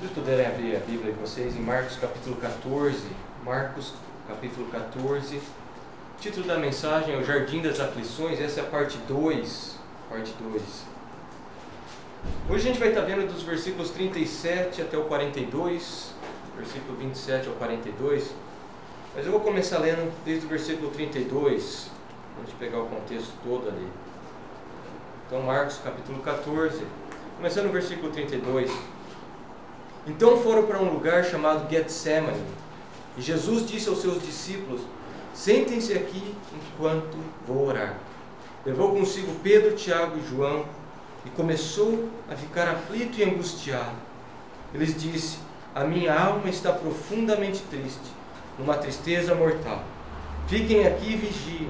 vocês puderem abrir a Bíblia de vocês em Marcos capítulo 14. Marcos capítulo 14. O título da mensagem é O Jardim das Aflições. Essa é a parte 2. Hoje a gente vai estar vendo dos versículos 37 até o 42. Versículo 27 ao 42. Mas eu vou começar lendo desde o versículo 32. Vamos pegar o contexto todo ali. Então Marcos capítulo 14. Começando no versículo 32. Então foram para um lugar chamado Getsemane, e Jesus disse aos seus discípulos: sentem-se aqui enquanto vou orar. Levou consigo Pedro, Tiago e João, e começou a ficar aflito e angustiado. Ele lhes disse: a minha alma está profundamente triste, numa tristeza mortal. Fiquem aqui e vigiem.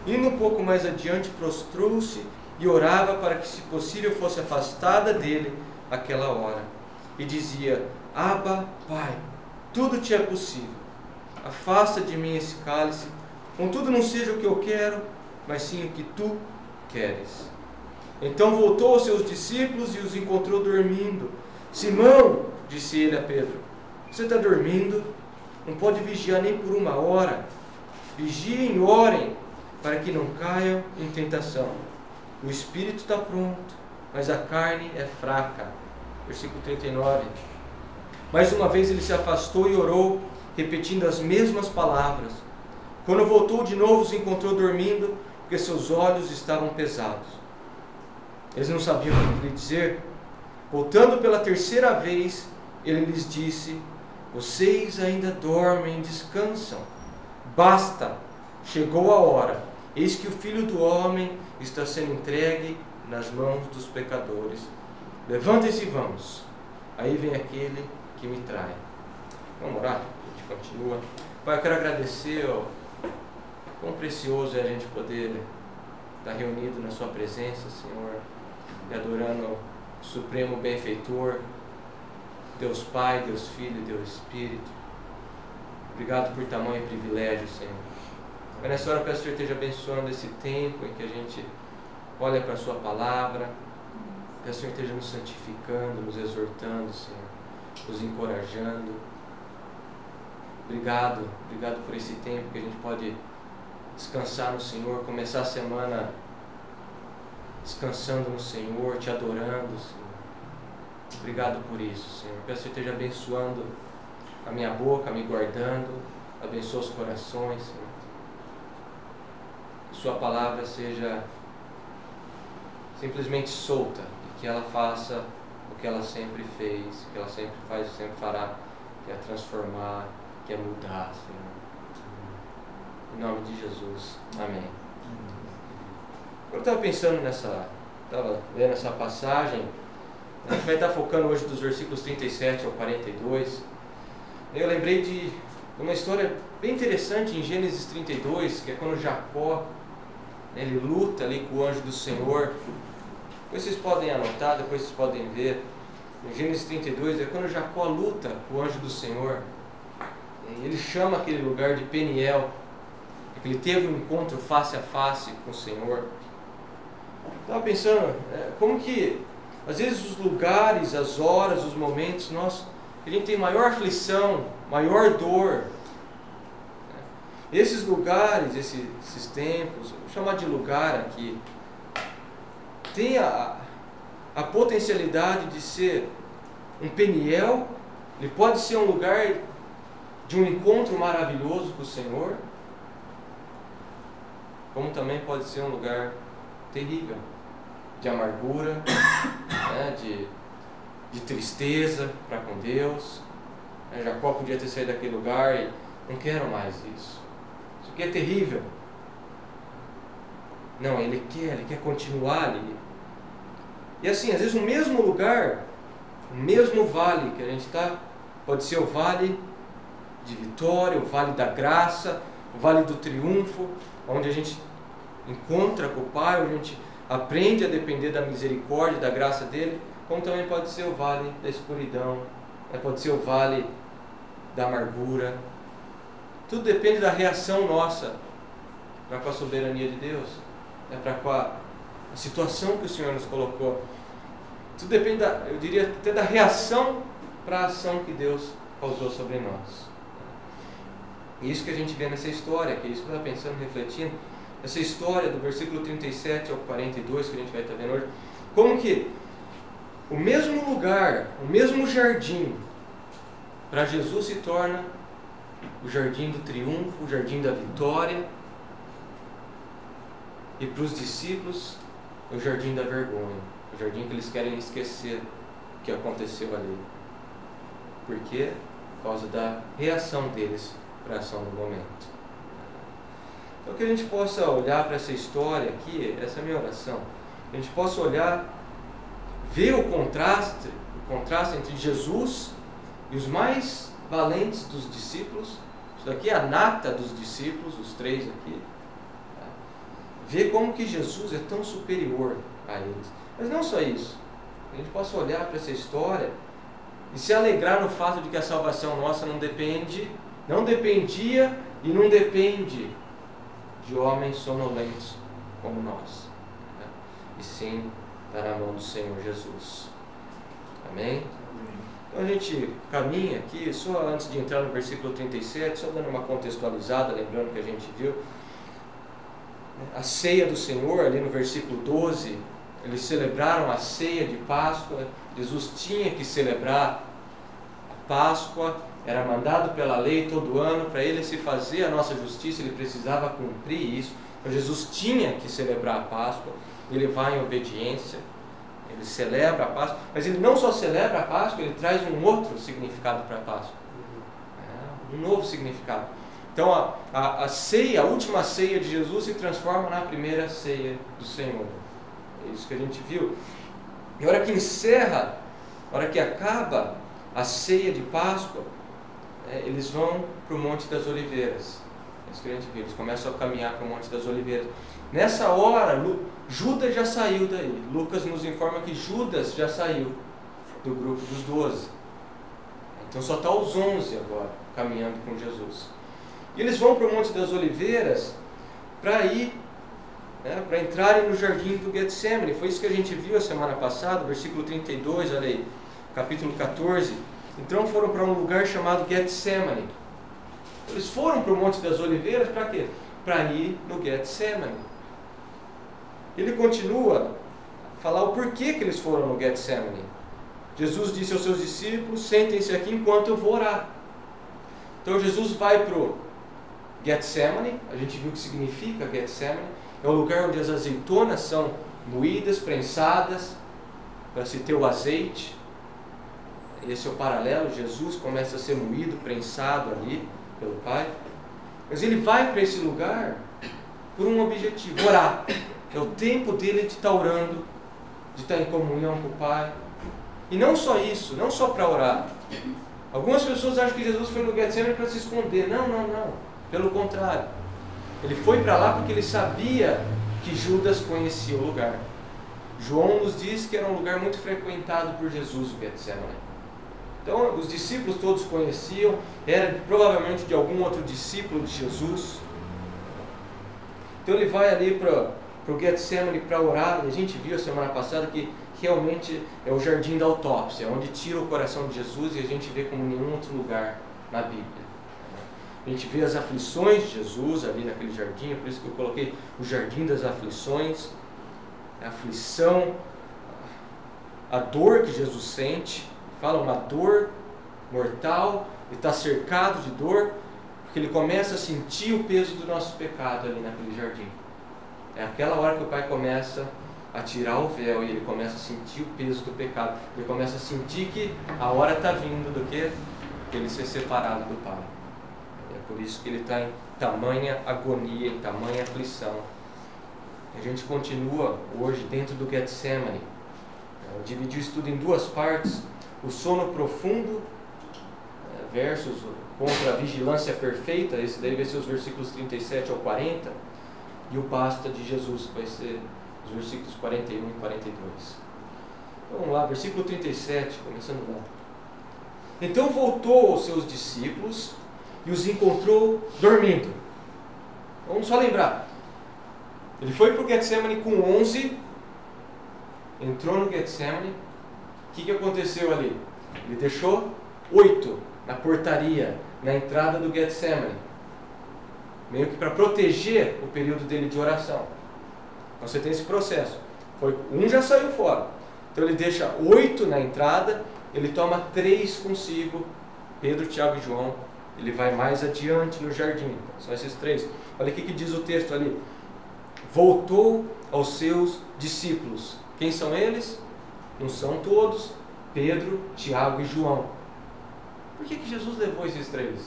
Indo um pouco mais adiante, prostrou-se e orava para que, se possível, fosse afastada dele aquela hora. E dizia: Abba, Pai, tudo te é possível. Afasta de mim esse cálice, contudo não seja o que eu quero, mas sim o que tu queres. Então voltou aos seus discípulos e os encontrou dormindo. Simão, disse ele a Pedro, você está dormindo? Não pode vigiar nem por uma hora. Vigiem e orem, para que não caiam em tentação. O espírito está pronto, mas a carne é fraca. Versículo 39. Mais uma vez ele se afastou e orou, repetindo as mesmas palavras. Quando voltou de novo, os encontrou dormindo, porque seus olhos estavam pesados. Eles não sabiam o que lhe dizer. Voltando pela terceira vez, ele lhes disse: vocês ainda dormem e descansam. Basta, chegou a hora. Eis que o Filho do Homem está sendo entregue nas mãos dos pecadores. Levantem-se e vamos. Aí vem aquele que me trai. Vamos orar? A gente continua. Pai, eu quero agradecer, quão precioso é a gente poder estar reunido na sua presença, Senhor, e adorando o Supremo Benfeitor, Deus Pai, Deus Filho e Deus Espírito. Obrigado por tamanho privilégio, Senhor. Mas nessa hora eu peço que o Senhor esteja abençoando esse tempo em que a gente olha para a sua palavra. Peço que o Senhor esteja nos santificando, nos exortando, Senhor, nos encorajando. Obrigado por esse tempo que a gente pode descansar no Senhor, começar a semana descansando no Senhor, te adorando, Senhor. Obrigado por isso, Senhor. Peço que o Senhor esteja abençoando a minha boca, me guardando, abençoa os corações, Senhor. Que sua palavra seja simplesmente solta, que ela faça o que ela sempre fez, o que ela sempre faz e sempre fará, que é transformar, que é mudar, Senhor. Em nome de Jesus. Amém. Eu estava pensando estava lendo essa passagem, a gente vai estar focando hoje dos versículos 37 ao 42. Eu lembrei de uma história bem interessante em Gênesis 32, que é quando Jacó, ele luta ali com o anjo do Senhor. Depois vocês podem anotar, depois vocês podem ver. Em Gênesis 32 é quando Jacó luta com o anjo do Senhor. Ele chama aquele lugar de Peniel, porque ele teve um encontro face a face com o Senhor. Estava pensando, como que às vezes os lugares, as horas, os momentos, a gente tem maior aflição, maior dor. Esses lugares, esses tempos, vou chamar de lugar aqui, tem a potencialidade de ser um Peniel. Ele pode ser um lugar de um encontro maravilhoso com o Senhor, como também pode ser um lugar terrível, de amargura, de tristeza para com Deus. Jacó podia ter saído daquele lugar e não quero mais isso. Isso aqui é terrível. Não, ele quer continuar ali. E assim, às vezes o mesmo lugar, o mesmo vale que a gente está, pode ser o vale de vitória, o vale da graça, o vale do triunfo, onde a gente encontra com o Pai, onde a gente aprende a depender da misericórdia, da graça dele, como também pode ser o vale da escuridão, pode ser o vale da amargura. Tudo depende da reação nossa para com a soberania de Deus, para com a situação que o Senhor nos colocou. Tudo depende, eu diria, até da reação para a ação que Deus causou sobre nós. Isso que a gente vê nessa história, que é isso que eu estava pensando, refletindo, essa história do versículo 37 ao 42 que a gente vai estar vendo hoje, como que o mesmo lugar, o mesmo jardim, para Jesus se torna o jardim do triunfo, o jardim da vitória, e para os discípulos o jardim da vergonha, o jardim que eles querem esquecer o que aconteceu ali. Por quê? Por causa da reação deles para a ação do momento. Então que a gente possa olhar para essa história aqui, essa é a minha oração, que a gente possa olhar, ver o contraste entre Jesus e os mais valentes dos discípulos. Isso daqui é a nata dos discípulos, os três aqui. Ver como que Jesus é tão superior a eles. Mas não só isso, a gente possa olhar para essa história e se alegrar no fato de que a salvação nossa não dependia e não depende de homens sonolentos como nós, né? E sim está na mão do Senhor Jesus. Amém? Então a gente caminha aqui, só antes de entrar no versículo 37, só dando uma contextualizada, lembrando que a gente viu a ceia do Senhor, ali no versículo 12, eles celebraram a ceia de Páscoa. Jesus tinha que celebrar a Páscoa, era mandado pela lei todo ano, para ele se fazer a nossa justiça, ele precisava cumprir isso. Então Jesus tinha que celebrar a Páscoa, ele vai em obediência, ele celebra a Páscoa, mas ele não só celebra a Páscoa, ele traz um outro significado para a Páscoa, um novo significado. Então a ceia, a última ceia de Jesus se transforma na primeira ceia do Senhor. É isso que a gente viu. E a hora que encerra, a hora que acaba a ceia de Páscoa, eles vão para o Monte das Oliveiras. É isso que a gente viu, eles começam a caminhar para o Monte das Oliveiras. Nessa hora, Judas já saiu daí. Lucas nos informa que Judas já saiu do grupo dos 12. Então só está os 11 agora, caminhando com Jesus. E eles vão para o Monte das Oliveiras para ir, para entrarem no jardim do Getsemane. Foi isso que a gente viu a semana passada, versículo 32, olha aí, capítulo 14. Então foram para um lugar chamado Getsemane. Eles foram para o Monte das Oliveiras para quê? Para ir no Getsemane. Ele continua a falar o porquê que eles foram no Getsemane. Jesus disse aos seus discípulos: sentem-se aqui enquanto eu vou orar. Então Jesus vai para o Getsemane, a gente viu o que significa Getsemane, é o lugar onde as azeitonas são moídas, prensadas, para se ter o azeite. Esse é o paralelo, Jesus começa a ser moído, prensado ali pelo Pai. Mas ele vai para esse lugar por um objetivo: orar. É o tempo dele de estar orando, de estar em comunhão com o Pai. E não só isso, não só para orar. Algumas pessoas acham que Jesus foi no Getsemane para se esconder. Não, não, não. Pelo contrário. Ele foi para lá porque ele sabia que Judas conhecia o lugar. João nos diz que era um lugar muito frequentado por Jesus, o Getsemane. Então os discípulos todos conheciam, era provavelmente de algum outro discípulo de Jesus. Então ele vai ali para o Getsemane para orar, e a gente viu a semana passada que realmente é o jardim da autópsia, onde tira o coração de Jesus, e a gente vê como nenhum outro lugar na Bíblia. A gente vê as aflições de Jesus ali naquele jardim, é por isso que eu coloquei o jardim das aflições, a aflição, a dor que Jesus sente. Fala uma dor mortal, ele está cercado de dor, porque ele começa a sentir o peso do nosso pecado ali naquele jardim. É aquela hora que o Pai começa a tirar o véu e ele começa a sentir o peso do pecado. Ele começa a sentir que a hora está vindo do que? Ele ser separado do Pai. É por isso que ele está em tamanha agonia, em tamanha aflição. A gente continua hoje dentro do Getsemane. Eu dividi o estudo em duas partes: o sono profundo versus contra a vigilância perfeita. Esse daí vai ser os versículos 37 ao 40, e o basta de Jesus, que vai ser os versículos 41 e 42. Então, vamos lá, versículo 37, começando lá. Então voltou aos seus discípulos e os encontrou dormindo. Vamos só lembrar, ele foi para o Getsemane com 11, entrou no Getsemane. O que aconteceu ali? Ele deixou 8 na portaria, na entrada do Getsemane, meio que para proteger o período dele de oração. Então você tem esse processo. Um já saiu fora. Então ele deixa 8 na entrada, ele toma 3 consigo, Pedro, Tiago e João. Ele vai mais adiante no jardim. São esses 3. Olha o que diz o texto ali. Voltou aos seus discípulos. Quem são eles? Não são todos. Pedro, Tiago e João. Por que Jesus levou esses 3?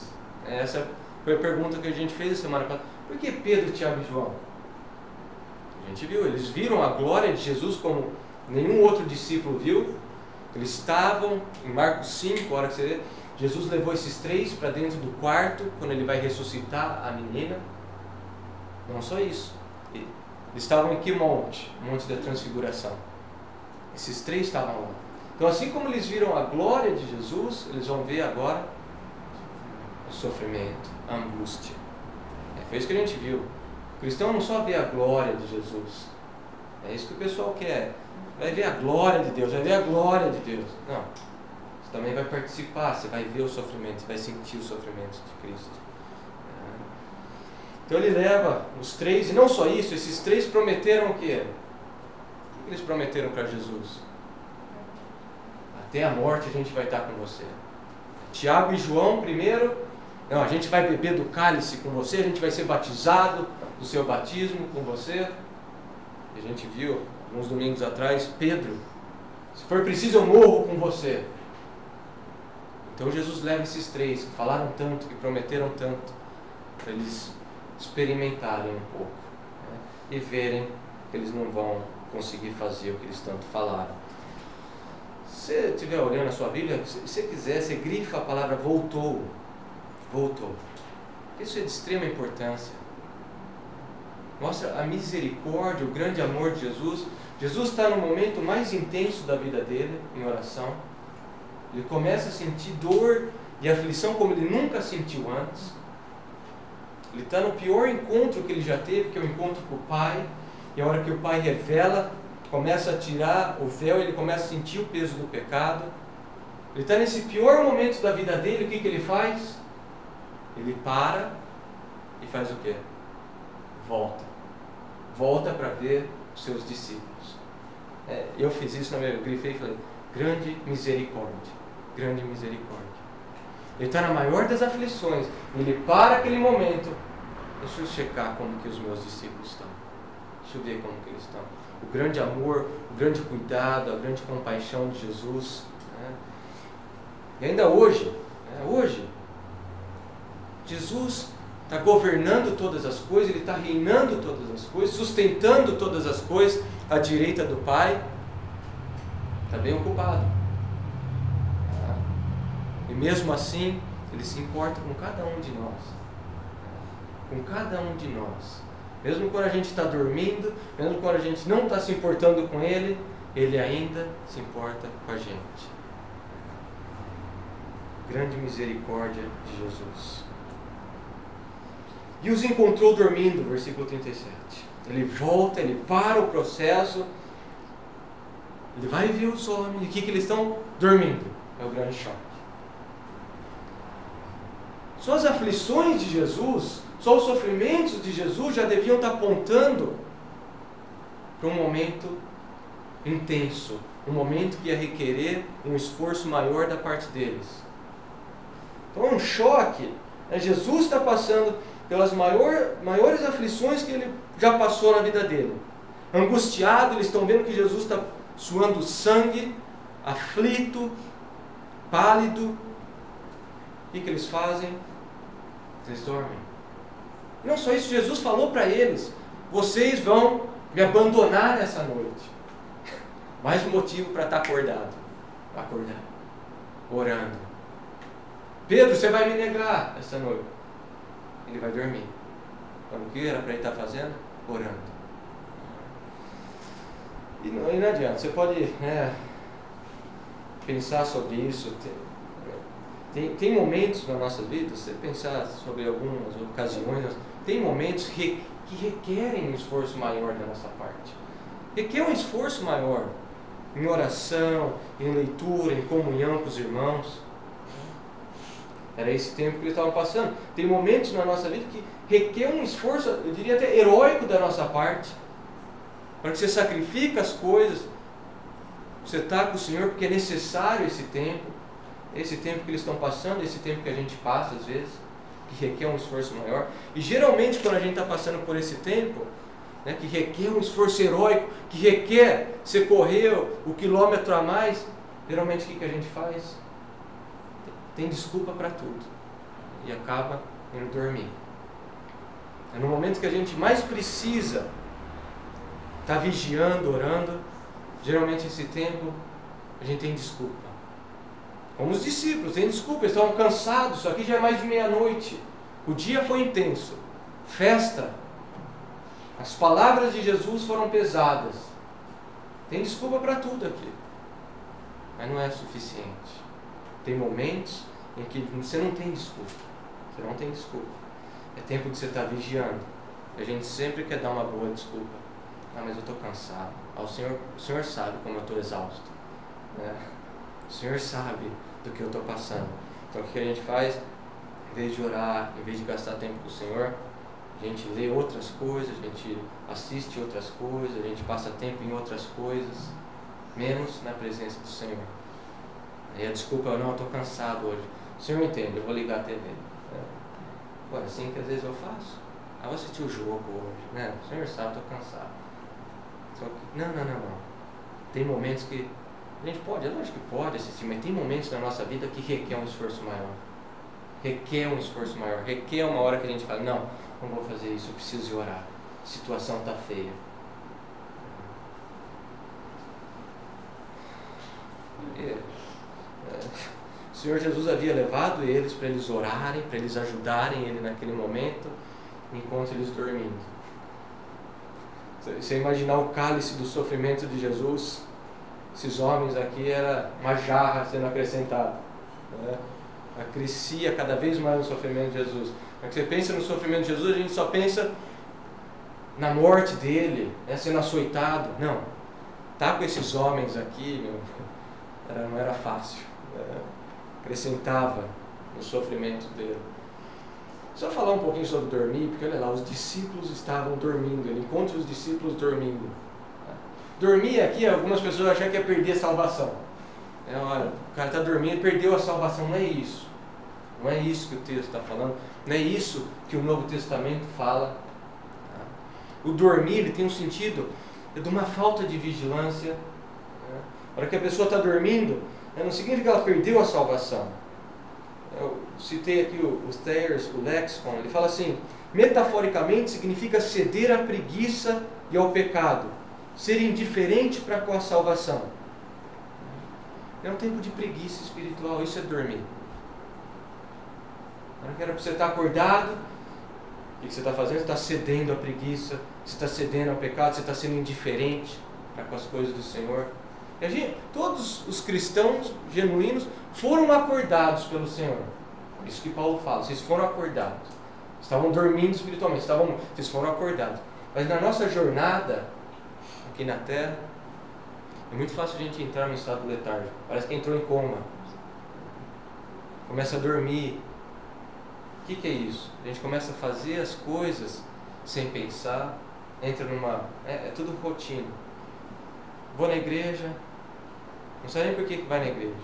Essa foi a pergunta que a gente fez a semana passada. Por que Pedro, Tiago e João? A gente viu, eles viram a glória de Jesus como nenhum outro discípulo viu. Eles estavam, em Marcos 5, a hora que você vê, Jesus levou esses 3 para dentro do quarto, quando ele vai ressuscitar a menina. Não só isso. Eles estavam em que monte? Monte da Transfiguração. Esses 3 estavam lá. Então, assim como eles viram a glória de Jesus, eles vão ver agora o sofrimento, a angústia. Foi isso que a gente viu. O cristão não só vê a glória de Jesus. É isso que o pessoal quer. Vai ver a glória de Deus, vai ver a glória de Deus. Não. Você também vai participar, você vai ver o sofrimento, você vai sentir o sofrimento de Cristo. Então ele leva os 3, e não só isso, esses 3 prometeram o quê? O que eles prometeram para Jesus? Até a morte a gente vai estar com você. Tiago e João primeiro, não, a gente vai beber do cálice com você, a gente vai ser batizado do seu batismo com você. E a gente viu, alguns domingos atrás, Pedro, se for preciso eu morro com você. Então Jesus leva esses 3 que falaram tanto, que prometeram tanto, para eles experimentarem um pouco, né? E verem que eles não vão conseguir fazer o que eles tanto falaram. Se você estiver olhando a sua Bíblia, se você quiser, você grifa a palavra voltou. Voltou. Isso é de extrema importância. Mostra a misericórdia, o grande amor de Jesus. Jesus está no momento mais intenso da vida dele, em oração. Ele começa a sentir dor e aflição como ele nunca sentiu antes. Ele está no pior encontro que ele já teve, que é o encontro com o Pai. E a hora que o Pai revela, começa a tirar o véu, ele começa a sentir o peso do pecado. Ele está nesse pior momento da vida dele, o que ele faz? Ele para e faz o quê? Volta. Volta para ver os seus discípulos. Eu fiz isso na minha grifei e falei, grande misericórdia. Grande misericórdia. Ele está na maior das aflições. Ele para aquele momento. Deixa eu checar como que os meus discípulos estão. Deixa eu ver como que eles estão. O grande amor, o grande cuidado, a grande compaixão de Jesus. Né? E ainda hoje, Jesus está governando todas as coisas, Ele está reinando todas as coisas, sustentando todas as coisas à direita do Pai. Está bem ocupado. E mesmo assim, Ele se importa com cada um de nós. Com cada um de nós. Mesmo quando a gente está dormindo, mesmo quando a gente não está se importando com Ele, Ele ainda se importa com a gente. Grande misericórdia de Jesus. E os encontrou dormindo, versículo 37. Ele volta, ele para o processo, ele vai ver os homens, e o que eles estão? Dormindo. É o grande choque. Só as aflições de Jesus, só os sofrimentos de Jesus já deviam estar apontando para um momento intenso, um momento que ia requerer um esforço maior da parte deles. Então é um choque. Jesus está passando pelas maiores aflições que ele já passou na vida dele. Angustiado, eles estão vendo que Jesus está suando sangue, aflito, pálido. O que eles fazem? Eles dormem. Não só isso, Jesus falou para eles, vocês vão me abandonar nessa noite. Mais um motivo para estar acordado. Orando. Pedro, você vai me negar essa noite. Ele vai dormir. Então, o que era para ele estar fazendo? Orando. E não adianta, você pode pensar sobre isso. Tem momentos na nossa vida, você pensar sobre algumas ocasiões, tem momentos que requerem um esforço maior da nossa parte. Requer um esforço maior. em oração, em leitura, em comunhão com os irmãos. Era esse tempo que eles estavam passando. Tem momentos na nossa vida que requer um esforço, eu diria até heróico da nossa parte, para que você sacrifique as coisas, você está com o Senhor, porque é necessário esse tempo que eles estão passando, esse tempo que a gente passa às vezes, que requer um esforço maior. E geralmente quando a gente está passando por esse tempo, né, que requer um esforço heróico, que requer você correr o quilômetro a mais, geralmente o que a gente faz? Tem desculpa para tudo e acaba indo dormir. É no momento que a gente mais precisa estar vigiando, orando, geralmente esse tempo a gente tem desculpa. Como os discípulos, tem desculpa, eles estavam cansados, isso aqui já é mais de meia-noite, o dia foi intenso, festa, as palavras de Jesus foram pesadas, tem desculpa para tudo aqui, mas não é suficiente. Tem momentos em que você não tem desculpa. Você não tem desculpa. É tempo de você estar vigiando. A gente sempre quer dar uma boa desculpa. Ah, mas eu estou cansado. Ah, o Senhor sabe como eu estou exausto. O Senhor sabe do que eu estou passando. Então o que a gente faz? Em vez de orar, em vez de gastar tempo com o Senhor, a gente lê outras coisas, a gente assiste outras coisas, a gente passa tempo em outras coisas, menos na presença do Senhor. E a desculpa é, não, eu estou cansado hoje. O Senhor entende, eu vou ligar a TV. É assim que às vezes eu faço. Ah, vou assistir o jogo hoje. Né? O Senhor sabe, estou cansado. Só que, não. Tem momentos que a gente pode, é lógico que pode assistir, mas tem momentos na nossa vida que requer um esforço maior. Requer um esforço maior. Requer uma hora que a gente fala, não vou fazer isso, eu preciso ir orar. A situação está feia. O Senhor Jesus havia levado eles para eles orarem, para eles ajudarem Ele naquele momento, enquanto eles dormindo. Você imaginar o cálice do sofrimento de Jesus, esses homens aqui era uma jarra sendo acrescentada, né? Crescia cada vez mais o sofrimento de Jesus. Quando você pensa no sofrimento de Jesus, a gente só pensa na morte dele, né, sendo açoitado. Não, tá com esses homens aqui, não era fácil. Acrescentava no sofrimento dele. Só falar um pouquinho sobre dormir, porque olha lá, os discípulos estavam dormindo, ele encontra os discípulos dormindo. Dormir aqui, algumas pessoas acham que é perder a salvação. Olha, o cara está dormindo, perdeu a salvação. Não é isso. Não é isso que o texto está falando. Não é isso que o Novo Testamento fala. O dormir, ele tem um sentido de uma falta de vigilância. A hora que a pessoa está dormindo, não significa que ela perdeu a salvação. Eu citei aqui o Thayers, o Lexicon, ele fala assim: metaforicamente significa ceder à preguiça e ao pecado, ser indiferente para com a salvação. É um tempo de preguiça espiritual, isso é dormir. Não era para você estar acordado, o que você está fazendo? Você está cedendo à preguiça, você está cedendo ao pecado, você está sendo indiferente para com as coisas do Senhor. E todos os cristãos genuínos foram acordados pelo Senhor. Isso que Paulo fala, vocês foram acordados. Estavam dormindo espiritualmente, vocês foram acordados. Mas na nossa jornada aqui na Terra, é muito fácil a gente entrar num estado letárgico. Parece que entrou em coma. Começa a dormir. O que é isso? A gente começa a fazer as coisas sem pensar. Entra numa... É tudo rotina. Vou na igreja. Não sabe nem por que vai na igreja.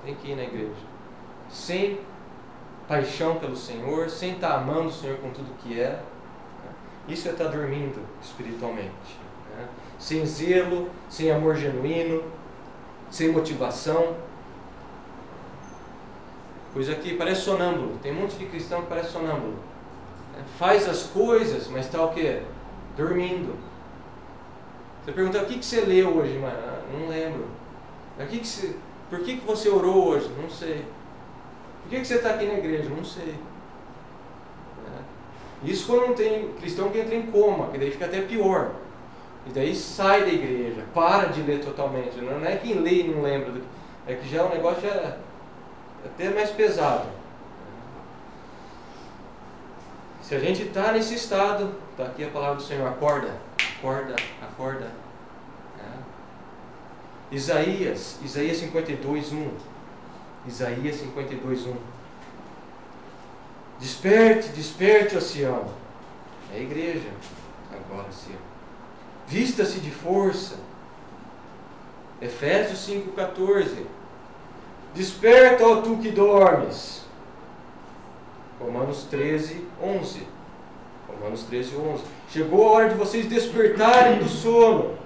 Tem que ir na igreja. Sem paixão pelo Senhor, sem estar amando o Senhor com tudo que é. Isso é estar dormindo espiritualmente. Sem zelo, sem amor genuíno, sem motivação. Pois aqui parece sonâmbulo. Tem um monte de cristão que parece sonâmbulo. Faz as coisas, mas está o quê? Dormindo. Você pergunta, o que você leu hoje? Mano? Não lembro. Por que você orou hoje? Não sei. Por que você está aqui na igreja? Não sei. Isso quando não tem cristão que entra em coma, que daí fica até pior. E daí sai da igreja, para de ler totalmente. Não é quem lê e não lembra. É que já o negócio é até mais pesado. Se a gente está nesse estado, está aqui a palavra do Senhor, acorda. Isaías 52:1. Isaías 52:1. Desperte, desperte, ó Sião. É a igreja, agora Sião. Vista-se de força. Efésios 5:14. Desperta, ó tu que dormes. Romanos 13:11. Romanos 13:11. Chegou a hora de vocês despertarem do sono.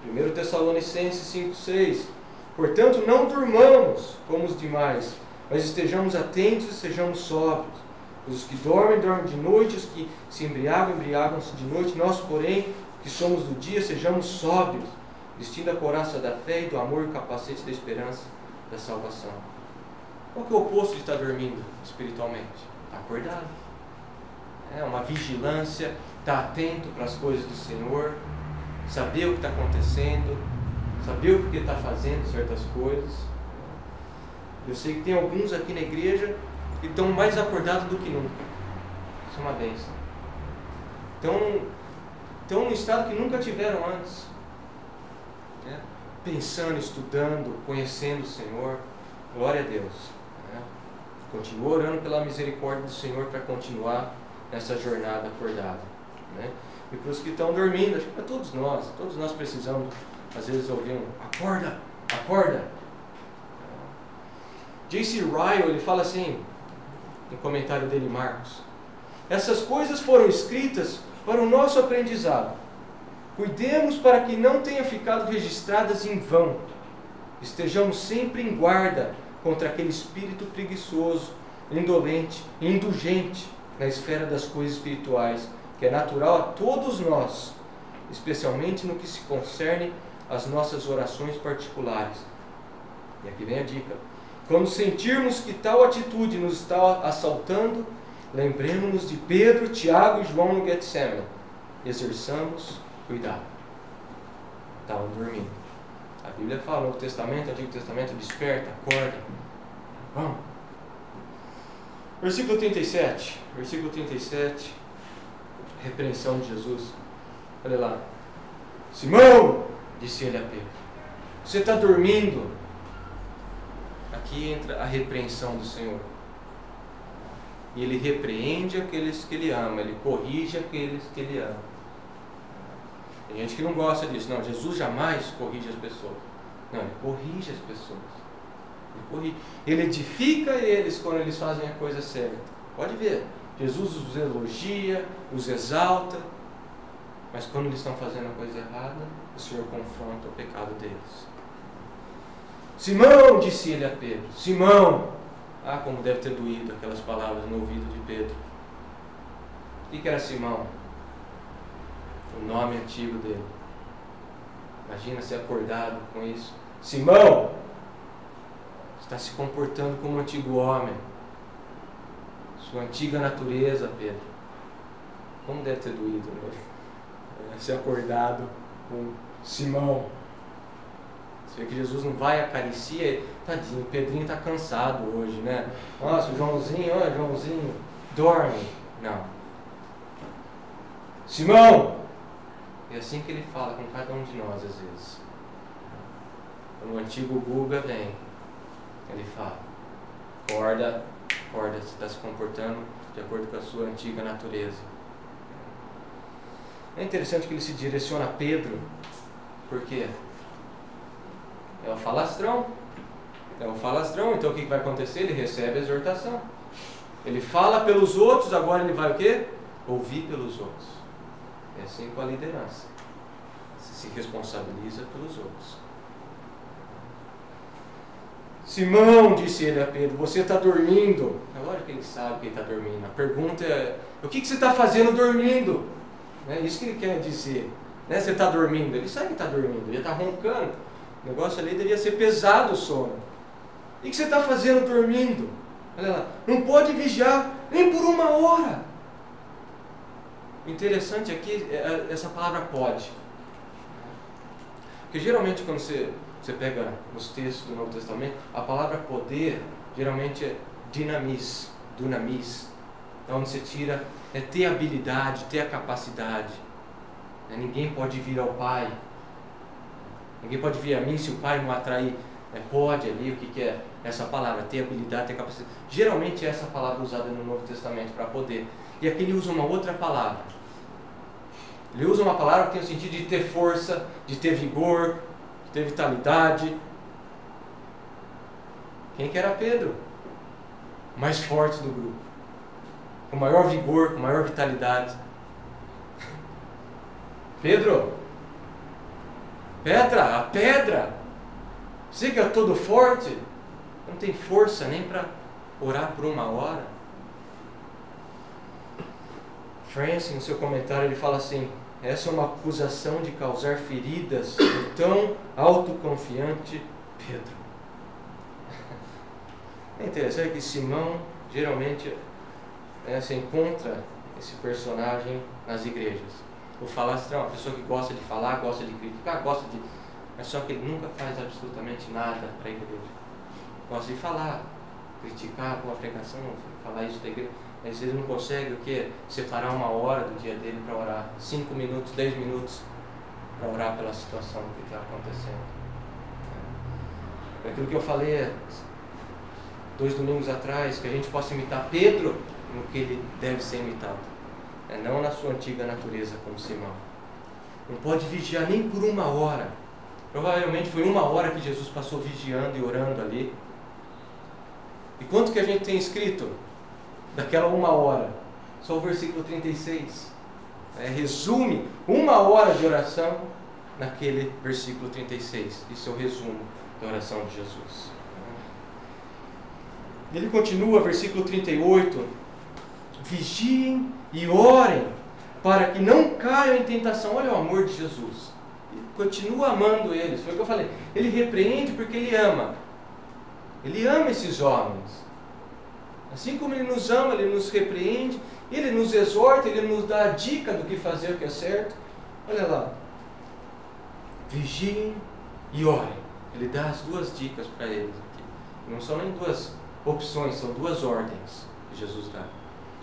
1 Tessalonicenses 5:6. Portanto, não durmamos como os demais, mas estejamos atentos e sejamos sóbrios. Os que dormem, dormem de noite, os que se embriagam, embriagam-se de noite. Nós, porém, que somos do dia, sejamos sóbrios, vestindo a couraça da fé e do amor e o capacete da esperança da salvação. Qual que é o oposto de estar dormindo espiritualmente? Estar acordado. É uma vigilância, estar atento para as coisas do Senhor, saber o que está acontecendo, saber o que está fazendo certas coisas. Eu sei que tem alguns aqui na igreja que estão mais acordados do que nunca. Isso é uma bênção. Estão num estado que nunca tiveram antes, né? Pensando, estudando, conhecendo o Senhor. Glória a Deus, né? Continua orando pela misericórdia do Senhor para continuar nessa jornada acordada, né? E para os que estão dormindo, acho que para todos nós precisamos às vezes ouvir um acorda, acorda. J.C. Ryle, ele fala assim, no comentário dele, Marcos: essas coisas foram escritas para o nosso aprendizado. Cuidemos para que não tenham ficado registradas em vão. Estejamos sempre em guarda contra aquele espírito preguiçoso, indolente e indulgente na esfera das coisas espirituais, que é natural a todos nós, especialmente no que se concerne às nossas orações particulares. E aqui vem a dica: quando sentirmos que tal atitude nos está assaltando, lembremos-nos de Pedro, Tiago e João no Getsemane. Exerçamos cuidado. Estavam dormindo. A Bíblia fala, no Novo Testamento, Antigo Testamento: desperta, acorda. Vamos. Versículo 37. Versículo 37. Repreensão de Jesus. Olha lá. Simão, disse ele a Pedro, você está dormindo? Aqui entra a repreensão do Senhor. E ele repreende aqueles que ele ama, ele corrige aqueles que ele ama. Tem gente que não gosta disso. Não, Jesus jamais corrige as pessoas. Não, ele corrige as pessoas. Ele edifica eles quando eles fazem a coisa certa. Pode ver, Jesus os elogia, os exalta, mas quando eles estão fazendo a coisa errada, o Senhor confronta o pecado deles. Simão, disse ele a Pedro, Simão. Ah, como deve ter doído aquelas palavras no ouvido de Pedro. O que era Simão? O nome antigo dele. Imagina ser acordado com isso. Simão, está se comportando como um antigo homem. Sua antiga natureza, Pedro. Como deve ter doído, né? Ser acordado com Simão. Você vê que Jesus não vai acariciar. Tadinho, o Pedrinho está cansado hoje, né? Nossa, o Joãozinho, ó, Joãozinho, dorme. Não. Simão! É assim que ele fala com cada um de nós às vezes. Quando o antigo Guga vem, ele fala: acorda, acorda, você está se comportando de acordo com a sua antiga natureza. É interessante que ele se direciona a Pedro, porque é o falastrão. É o falastrão, então o que vai acontecer? Ele recebe a exortação. Ele fala pelos outros, agora ele vai o quê? Ouvir pelos outros. É assim com a liderança. Você se responsabiliza pelos outros. Simão, disse ele a Pedro, você está dormindo. É lógico que ele sabe que ele está dormindo. A pergunta é: o que você está fazendo dormindo? É isso que ele quer dizer. Né? Você está dormindo. Ele sabe que está dormindo, ele está roncando. O negócio ali deveria ser pesado o sono. O que você está fazendo dormindo? Olha lá, não pode vigiar nem por 1 hora. O interessante aqui é essa palavra pode. Porque geralmente quando você pega nos textos do Novo Testamento, a palavra poder geralmente é dunamis. É onde você tira, é ter habilidade, ter a capacidade. Ninguém pode vir ao Pai Ninguém pode vir a mim se o Pai não atrair. Pode ali, o que é essa palavra? Ter habilidade, ter capacidade. Geralmente é essa palavra usada no Novo Testamento para poder. E aqui ele usa uma outra palavra. Ele usa uma palavra que tem o sentido de ter força, de ter vigor, de ter vitalidade. Quem que era Pedro? O mais forte do grupo. Com maior vigor, com maior vitalidade. Pedro, a pedra, você que é todo forte, não tem força nem para orar por 1 hora. Francis, no seu comentário, ele fala assim: essa é uma acusação de causar feridas no tão autoconfiante Pedro. É interessante que Simão, geralmente, se encontra esse personagem nas igrejas. O falastrão, uma pessoa que gosta de falar, gosta de criticar, mas só que ele nunca faz absolutamente nada para a igreja. Gosta de falar, criticar com a pregação, falar isso da igreja. Às vezes não consegue o quê? Separar 1 hora do dia dele para orar, 5 minutos, 10 minutos para orar pela situação que está acontecendo. É aquilo que eu falei 2 domingos atrás, que a gente possa imitar Pedro no que ele deve ser imitado. Não na sua antiga natureza como Simão. Não pode vigiar nem por 1 hora. Provavelmente foi 1 hora que Jesus passou vigiando e orando ali. E quanto que a gente tem escrito daquela 1 hora? Só o versículo 36. Resume 1 hora de oração naquele versículo 36. Isso é o resumo da oração de Jesus. Ele continua, versículo 38. Vigiem e orem para que não caiam em tentação. Olha o amor de Jesus. Ele continua amando eles. Foi o que eu falei. Ele repreende porque ele ama. Ele ama esses homens. Assim como ele nos ama, ele nos repreende, ele nos exorta, ele nos dá a dica do que fazer, o que é certo. Olha lá. Vigiem e orem. Ele dá as 2 dicas para eles aqui. Não são nem 2 opções, são 2 ordens que Jesus dá.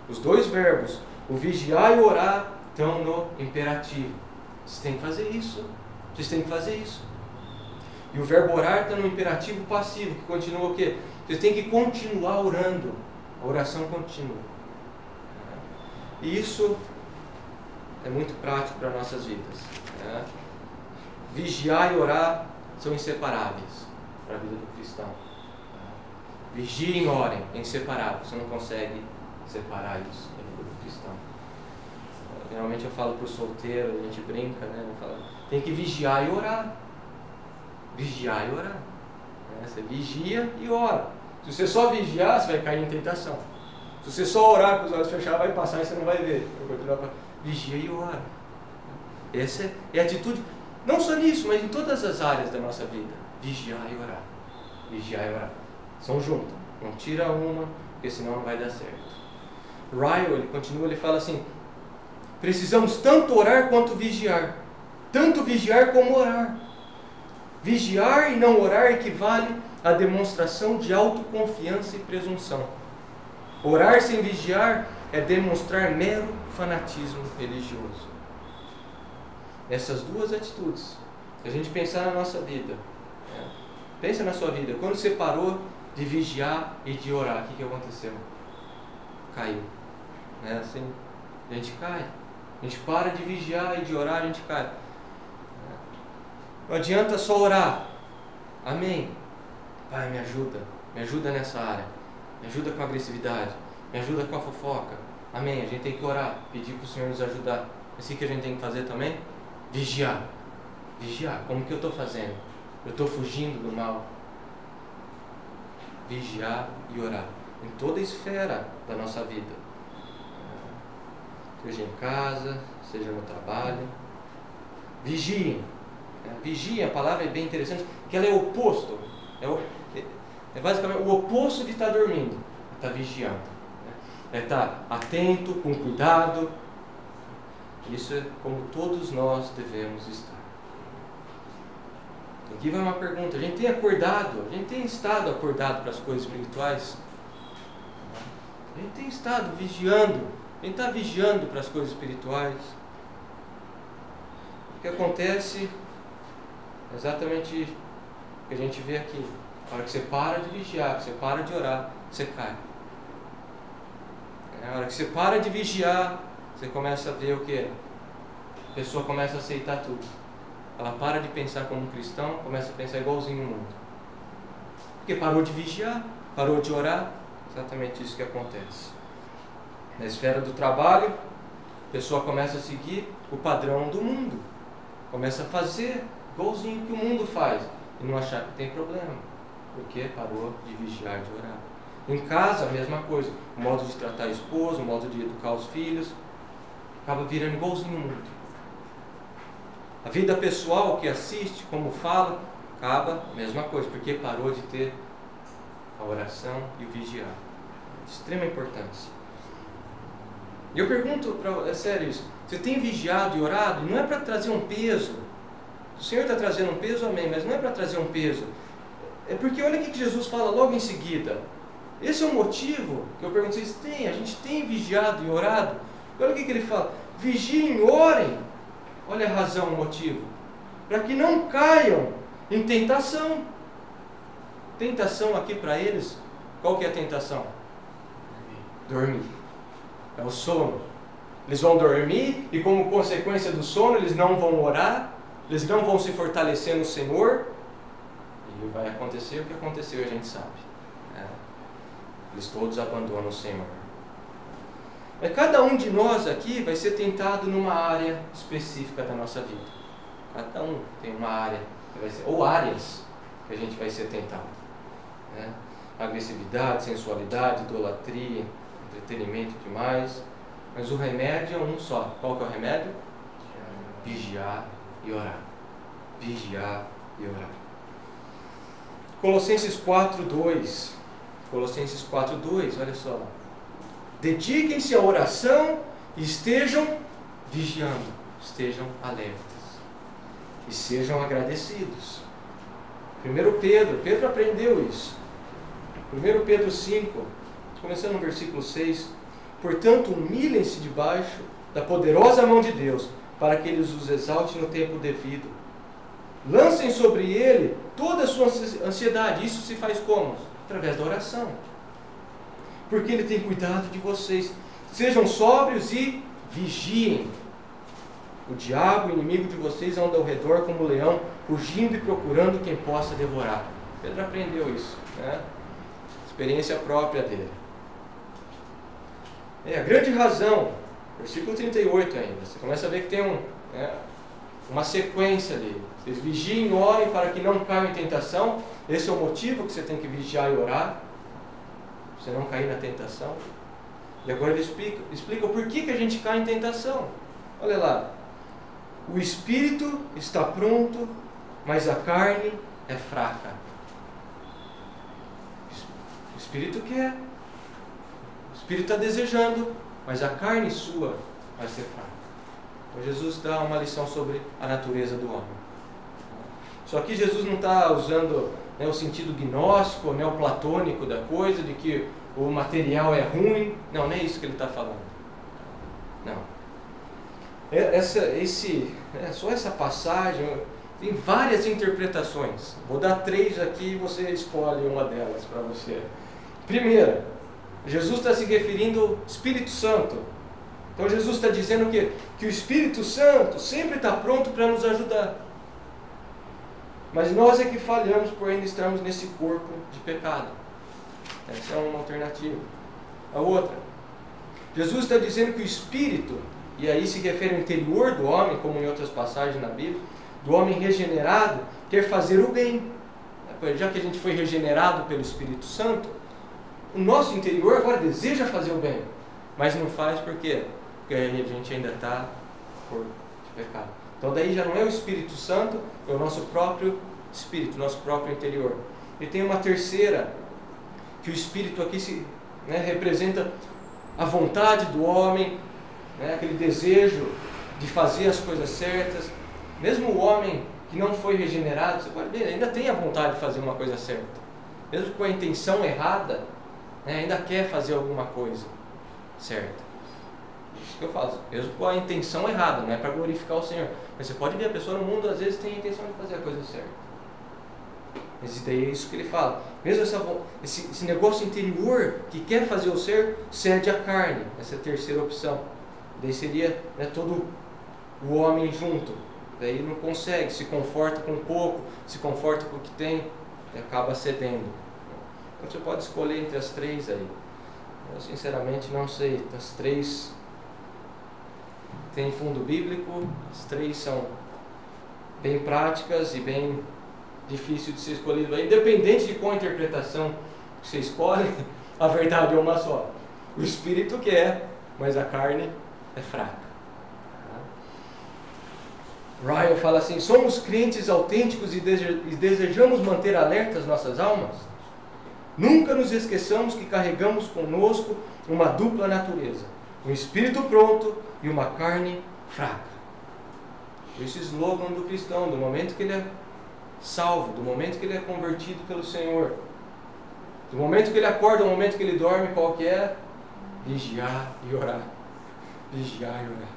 Os 2 verbos, o vigiar e o orar, estão no imperativo. Vocês têm que fazer isso. Vocês têm que fazer isso. E o verbo orar está no imperativo passivo, que continua o quê? Vocês têm que continuar orando. A oração continua. E isso é muito prático para nossas vidas. Vigiar e orar são inseparáveis para a vida do cristão. Vigiem e orem, é inseparável. Você não consegue separar isso da vida do cristão. Geralmente eu falo para o solteiro, a gente brinca, né? Eu falo, tem que vigiar e orar. Vigiar e orar. Você vigia e ora. Se você só vigiar, você vai cair em tentação. Se você só orar com os olhos fechados, vai passar e você não vai ver. Vigia e ora. Essa é a atitude, não só nisso, mas em todas as áreas da nossa vida. Vigiar e orar. Vigiar e orar. São juntas. Não tira uma, porque senão não vai dar certo. Ryle, ele continua, ele fala assim: precisamos tanto orar quanto vigiar. Tanto vigiar como orar. Vigiar e não orar equivale à demonstração de autoconfiança e presunção. Orar sem vigiar é demonstrar mero fanatismo religioso. Essas 2 atitudes, se a gente pensar na nossa vida, pensa na sua vida, quando você parou de vigiar e de orar, o que aconteceu? Caiu. Assim, a gente cai. A gente para de vigiar e de orar, a gente cai. Não adianta só orar. Amém. Pai, me ajuda nessa área. Me ajuda com a agressividade. Me ajuda com a fofoca. Amém. A gente tem que orar, pedir para o Senhor nos ajudar. É assim que a gente tem que fazer também? Vigiar. Vigiar. Como que eu estou fazendo? Eu estou fugindo do mal. Vigiar e orar. Em toda a esfera da nossa vida. Seja em casa, seja no trabalho. Vigiem. Vigiem, a palavra é bem interessante, que ela é o oposto. É basicamente o oposto de estar dormindo. É estar vigiando. É estar atento, com cuidado. Isso é como todos nós devemos estar. Aqui vai uma pergunta: a gente tem acordado, a gente tem estado acordado para as coisas espirituais? A gente tem estado vigiando, a gente está vigiando para as coisas espirituais? O que acontece É exatamente o que a gente vê aqui. A hora que você para de vigiar, que você para de orar, você cai. A hora que você para de vigiar, você começa a ver o que? A pessoa começa a aceitar tudo. Ela para de pensar como um cristão, começa a pensar igualzinho o mundo. Porque parou de vigiar, parou de orar. Exatamente isso que acontece. Na esfera do trabalho, a pessoa começa a seguir o padrão do mundo. Começa a fazer igualzinho que o mundo faz. E não achar que tem problema. Porque parou de vigiar, de orar. Em casa, a mesma coisa. O modo de tratar a esposa, o modo de educar os filhos. Acaba virando igualzinho o mundo. A vida pessoal que assiste, como fala, acaba a mesma coisa. Porque parou de ter a oração e o vigiar. De extrema importância. E eu pergunto, é sério isso, você tem vigiado e orado? E não é para trazer um peso. O Senhor está trazendo um peso, amém, mas não é para trazer um peso. É porque olha o que Jesus fala logo em seguida. Esse é o motivo que eu pergunto, vocês têm? A gente tem vigiado e orado? Olha o que ele fala, vigiem e orem. Olha a razão, o motivo. Para que não caiam em tentação. Tentação aqui para eles, qual que é a tentação? Dormir. É o sono. Eles vão dormir e como consequência do sono eles não vão orar, eles não vão se fortalecer no Senhor e vai acontecer o que aconteceu, a gente sabe. Eles todos abandonam o Senhor. Mas cada um de nós aqui vai ser tentado numa área específica da nossa vida. Cada um tem uma área, que vai ser, ou áreas que a gente vai ser tentado. Agressividade, sensualidade, idolatria, entretenimento demais. Mas o remédio é um só. Qual que é o remédio? Vigiar e orar. Vigiar e orar. Colossenses 4:2. Colossenses 4:2, olha só. Dediquem-se à oração e estejam vigiando, estejam alertas e sejam agradecidos. 1 Pedro aprendeu isso. 1 Pedro 5, começando no versículo 6. Portanto, humilhem-se debaixo da poderosa mão de Deus, para que Ele os exalte no tempo devido. Lancem sobre Ele toda a sua ansiedade. Isso se faz como? Através da oração. Porque Ele tem cuidado de vocês. Sejam sóbrios e vigiem. O diabo, o inimigo de vocês, anda ao redor como um leão, rugindo e procurando quem possa devorar. Pedro aprendeu isso, né? Experiência própria dele. A grande razão, versículo 38 ainda, você começa a ver que tem uma sequência ali. Vocês vigiem e orem para que não caiam em tentação. Esse é o motivo que você tem que vigiar e orar, para você não cair na tentação. E agora ele explica o porquê que a gente cai em tentação. Olha lá. O espírito está pronto, mas a carne é fraca. O espírito quer. O espírito está desejando, mas a carne sua vai ser fraca. Então Jesus dá uma lição sobre a natureza do homem. Só que Jesus não está usando o sentido gnóstico, neoplatônico da coisa, de que o material é ruim. Não é isso que ele está falando. Não. Só essa passagem tem várias interpretações. Vou dar 3 aqui e você escolhe uma delas para você. Primeira, Jesus está se referindo ao Espírito Santo. Então Jesus está dizendo que o Espírito Santo sempre está pronto para nos ajudar. Mas nós é que falhamos por ainda estarmos nesse corpo de pecado. Essa é uma alternativa. A outra, Jesus está dizendo que o Espírito, e aí se refere ao interior do homem, como em outras passagens na Bíblia, do homem regenerado, quer fazer o bem. Já que a gente foi regenerado pelo Espírito Santo, o nosso interior agora deseja fazer o bem, mas não faz por quê? Porque a gente ainda está por pecado. Então daí já não é o Espírito Santo, é o nosso próprio Espírito, nosso próprio interior. E tem uma terceira, que o Espírito aqui representa a vontade do homem, aquele desejo de fazer as coisas certas. Mesmo o homem que não foi regenerado, você pode ver, ainda tem a vontade de fazer uma coisa certa. Mesmo com a intenção errada, ainda quer fazer alguma coisa certa. Isso que eu faço. Mesmo com a intenção errada, não é para glorificar o Senhor. Mas você pode ver, a pessoa no mundo às vezes tem a intenção de fazer a coisa certa. Mas daí é isso que ele fala. Mesmo esse negócio interior que quer fazer o certo, cede à carne. Essa é a terceira opção. Daí seria, né, todo o homem junto. Daí não consegue, se conforta com pouco, se conforta com o que tem e acaba cedendo. Então você pode escolher entre as três aí. Eu sinceramente não sei. As três têm fundo bíblico, as três são bem práticas e bem difícil de ser escolhido. Independente de qual interpretação que você escolhe, a verdade é uma só. O espírito quer, mas a carne é fraca. Ryle fala assim: somos crentes autênticos e desejamos manter alertas nossas almas? Nunca nos esqueçamos que carregamos conosco uma dupla natureza, um espírito pronto e uma carne fraca. Esse slogan do cristão, do momento que ele é salvo, do momento que ele é convertido pelo Senhor, do momento que ele acorda, do momento que ele dorme, qual que é? Vigiar e orar. Vigiar e orar.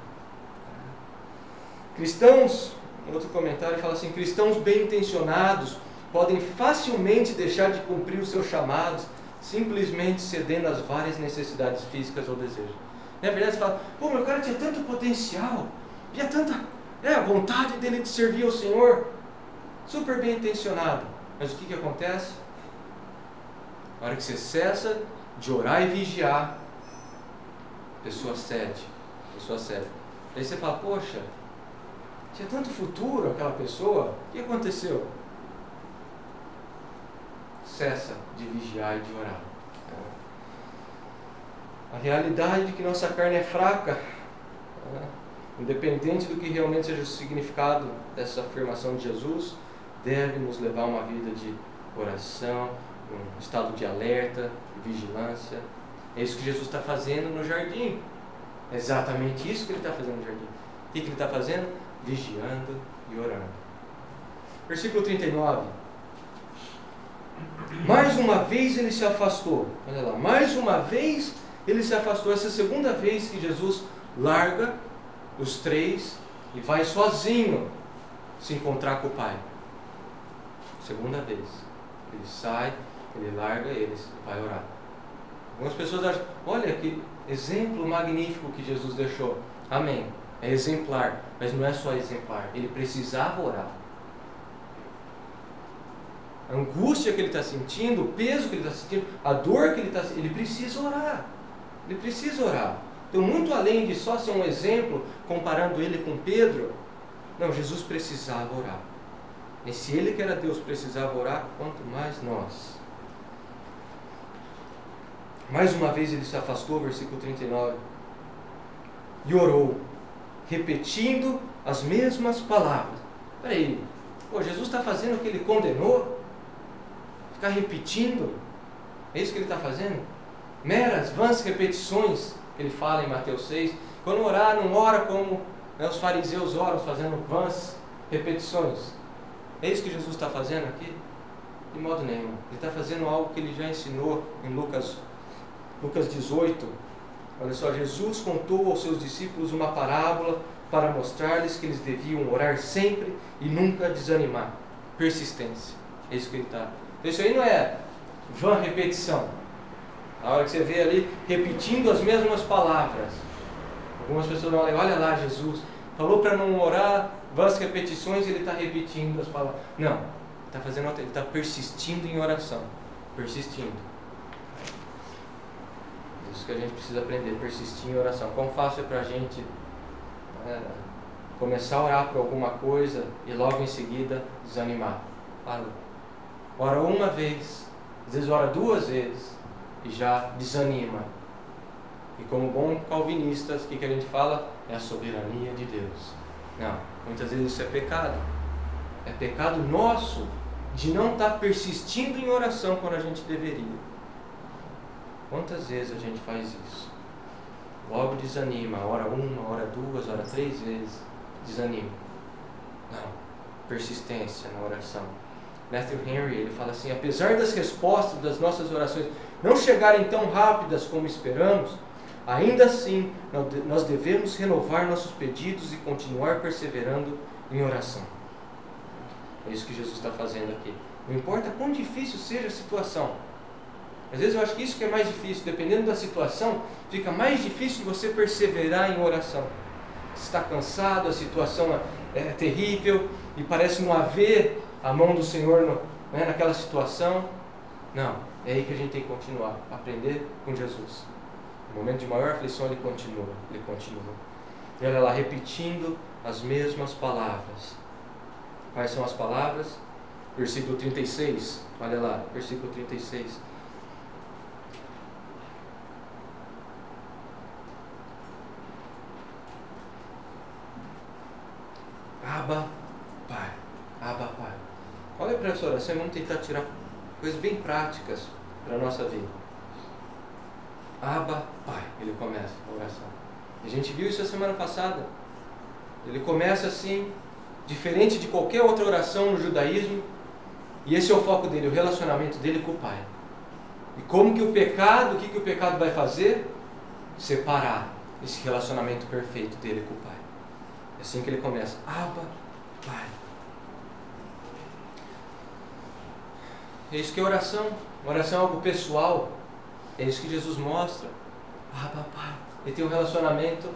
Cristãos, em outro comentário fala assim: cristãos bem intencionados podem facilmente deixar de cumprir os seus chamados, simplesmente cedendo às várias necessidades físicas ou desejos. Na verdade você fala: pô, meu cara tinha tanto potencial, tinha tanta vontade dele de servir ao Senhor, super bem intencionado, mas o que acontece? Na hora que você cessa de orar e vigiar, a pessoa cede. Aí você fala: poxa, tinha tanto futuro aquela pessoa, o que aconteceu? Cessa de vigiar e de orar. A realidade de que nossa carne é fraca, independente do que realmente seja o significado dessa afirmação de Jesus, deve nos levar a uma vida de oração, um estado de alerta, de vigilância. É isso que Jesus está fazendo no jardim. É exatamente isso que ele está fazendo no jardim. O que ele está fazendo? Vigiando e orando. Versículo 39. Mais uma vez ele se afastou. Olha lá, mais uma vez ele se afastou. Essa é a segunda vez que Jesus larga os três e vai sozinho se encontrar com o Pai. Segunda vez. Ele sai, ele larga eles e vai orar. Algumas pessoas acham: olha que exemplo magnífico que Jesus deixou. Amém. É exemplar, mas não é só exemplar. Ele precisava orar. A angústia que ele está sentindo, o peso que ele está sentindo, a dor que ele está sentindo, ele precisa orar. Ele precisa orar. Então, muito além de só ser um exemplo, comparando ele com Pedro, não, Jesus precisava orar. E se ele que era Deus precisava orar, quanto mais nós. Mais uma vez ele se afastou, versículo 39, e orou, repetindo as mesmas palavras. Espera aí, Jesus está fazendo o que ele condenou? Ficar repetindo? É isso que ele está fazendo? Meras, vãs repetições, que ele fala em Mateus 6. Quando orar, não ora como os fariseus oram, fazendo vãs repetições. É isso que Jesus está fazendo aqui? De modo nenhum. Ele está fazendo algo que ele já ensinou em Lucas 18. Olha só, Jesus contou aos seus discípulos uma parábola para mostrar-lhes que eles deviam orar sempre e nunca desanimar. Persistência. É isso que ele está. Isso aí não é vã repetição. A hora que você vê ali repetindo as mesmas palavras. Algumas pessoas vão olhar: olha lá, Jesus falou para não orar, vãs repetições, e ele está repetindo as palavras. Não, ele está persistindo em oração. Persistindo. Isso que a gente precisa aprender, persistir em oração. Quão fácil é para a gente começar a orar por alguma coisa e logo em seguida desanimar. Ora uma vez, às vezes ora duas vezes e já desanima. E como bom calvinistas, o que a gente fala? É a soberania de Deus. Não, muitas vezes isso é pecado. É pecado nosso de não estar persistindo em oração quando a gente deveria. Quantas vezes a gente faz isso? Logo desanima, ora uma, ora duas, ora três vezes, desanima. Não, persistência na oração. Matthew Henry, ele fala assim: apesar das respostas das nossas orações não chegarem tão rápidas como esperamos, Ainda assim, nós devemos renovar nossos pedidos e continuar perseverando em oração. É isso que Jesus está fazendo aqui. Não importa quão difícil seja a situação. Às vezes eu acho que isso que é mais difícil. Dependendo da situação, fica mais difícil de você perseverar em oração. Você está cansado, a situação é terrível e parece não haver a mão do Senhor naquela situação. Não, é aí que a gente tem que continuar. Aprender com Jesus. No momento de maior aflição ele continua. E olha lá, repetindo as mesmas palavras. Quais são as palavras? Versículo 36. Olha lá, versículo 36. Abba, Pai. Abba, Pai. Olha para essa oração e vamos tentar tirar coisas bem práticas para a nossa vida. Abba, Pai. Ele começa a oração. A gente viu isso a semana passada. Ele começa assim, diferente de qualquer outra oração no judaísmo. E esse é o foco dele, o relacionamento dele com o Pai. E como que o pecado, o que o pecado vai fazer? Separar esse relacionamento perfeito dele com o Pai. É assim que ele começa. Abba, Pai. É isso que é oração. Oração é algo pessoal. É isso que Jesus mostra. Abba, Pai. Ele tem um relacionamento.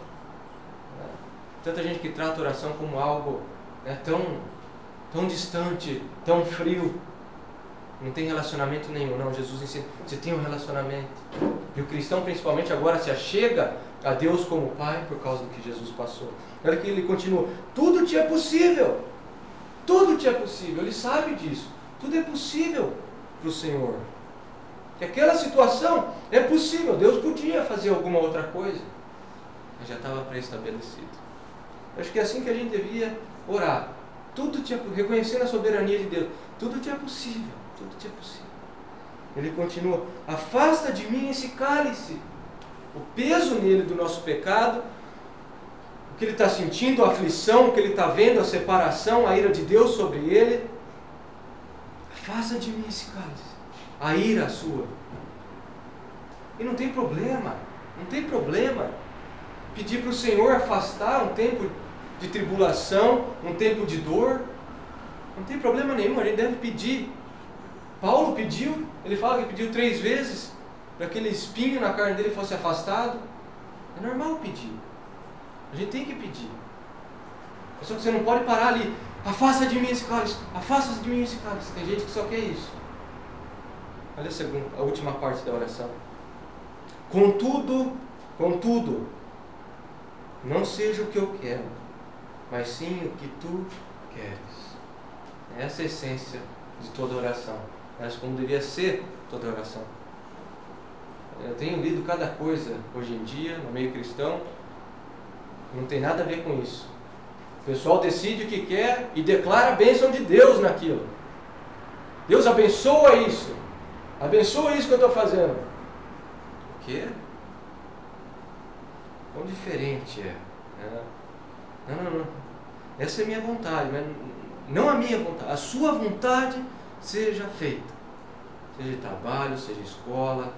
Tanta gente que trata a oração como algo tão distante, tão frio. Não tem relacionamento nenhum. Não, Jesus ensina. Você tem um relacionamento. E o cristão principalmente agora se achega a Deus como Pai por causa do que Jesus passou. Olha que ele continua. Tudo te é possível. Tudo te é possível. Ele sabe disso. Tudo é possível para o Senhor. Que aquela situação é possível. Deus podia fazer alguma outra coisa. Mas já estava pré-estabelecido. Acho que é assim que a gente devia orar. Tudo te é, reconhecendo a soberania de Deus. Tudo te é possível. Tudo te é possível. Ele continua. Afasta de mim esse cálice. O peso nele do nosso pecado. O que ele está sentindo, a aflição, o que ele está vendo, a separação, a ira de Deus sobre ele. Afasta de mim esse cálice. A ira sua. E não tem problema. Não tem problema. Pedir para o Senhor afastar um tempo de tribulação, um tempo de dor. Não tem problema nenhum, a gente deve pedir. Paulo pediu, ele fala que pediu 3 vezes para que aquele espinho na carne dele fosse afastado. É normal pedir. A gente tem que pedir. Só que você não pode parar ali. Afasta de mim esse cálice. Afasta de mim esse cálice. Tem gente que só quer isso. Olha a última parte da oração. Contudo, não seja o que eu quero, mas sim o que tu queres. Essa é a essência de toda oração. Essa como devia ser toda oração. Eu tenho lido cada coisa hoje em dia, no meio cristão, não tem nada a ver com isso. O pessoal decide o que quer e declara a bênção de Deus naquilo. Deus abençoa isso. Abençoa isso que eu estou fazendo. O quê? Quão diferente é. Não. Essa é a minha vontade, mas não a minha vontade. A sua vontade seja feita. Seja trabalho, seja escola,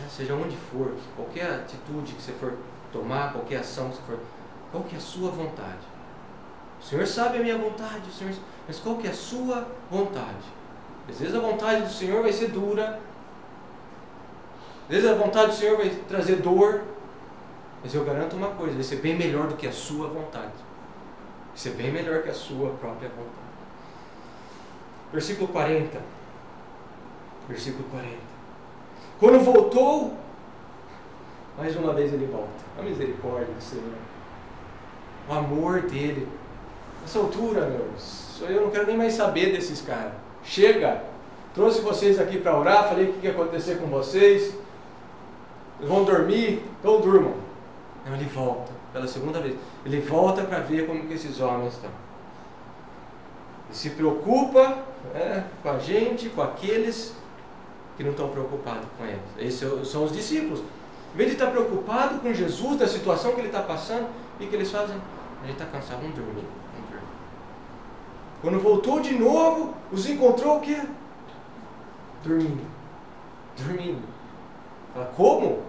seja onde for, qualquer atitude que você for tomar, qualquer ação que você for, qual que é a sua vontade? O Senhor sabe a minha vontade, mas qual que é a sua vontade? Às vezes a vontade do Senhor vai ser dura, às vezes a vontade do Senhor vai trazer dor, mas eu garanto uma coisa, vai ser bem melhor do que a sua vontade. Vai ser bem melhor que a sua própria vontade. Versículo 40. Versículo 40. Quando voltou, mais uma vez ele volta. A misericórdia do Senhor. O amor dele. Nessa altura, meus, eu não quero nem mais saber desses caras. Chega! Trouxe vocês aqui para orar, falei o que ia acontecer com vocês. Eles vão dormir, então durmam. Não, ele volta, pela segunda vez. Ele volta para ver como que esses homens estão. Ele se preocupa com a gente, com aqueles que não estão preocupados com eles. Esses são os discípulos. Em vez de estar preocupado com Jesus, da situação que ele está passando, o que eles fazem? A gente está cansado, vamos dormir. Quando voltou de novo, os encontrou o quê? Dormindo. Fala, como?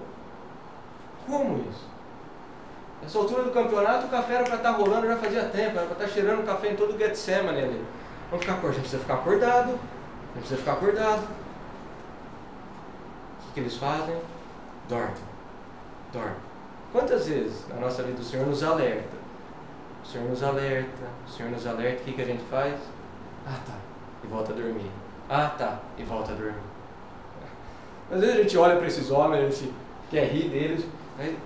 Como isso? Nessa altura do campeonato, o café era para estar rolando já fazia tempo, era para estar cheirando café em todo o Getsemane ali. Vamos ficar acordado, a gente precisa ficar acordado, a gente precisa ficar acordado. O que eles fazem? Dormem. Quantas vezes na nossa vida o Senhor nos alerta? O Senhor nos alerta, o que a gente faz? Ah, tá, e volta a dormir. Ah, tá, e volta a dormir. Às vezes a gente olha para esses homens, a gente quer rir deles, né?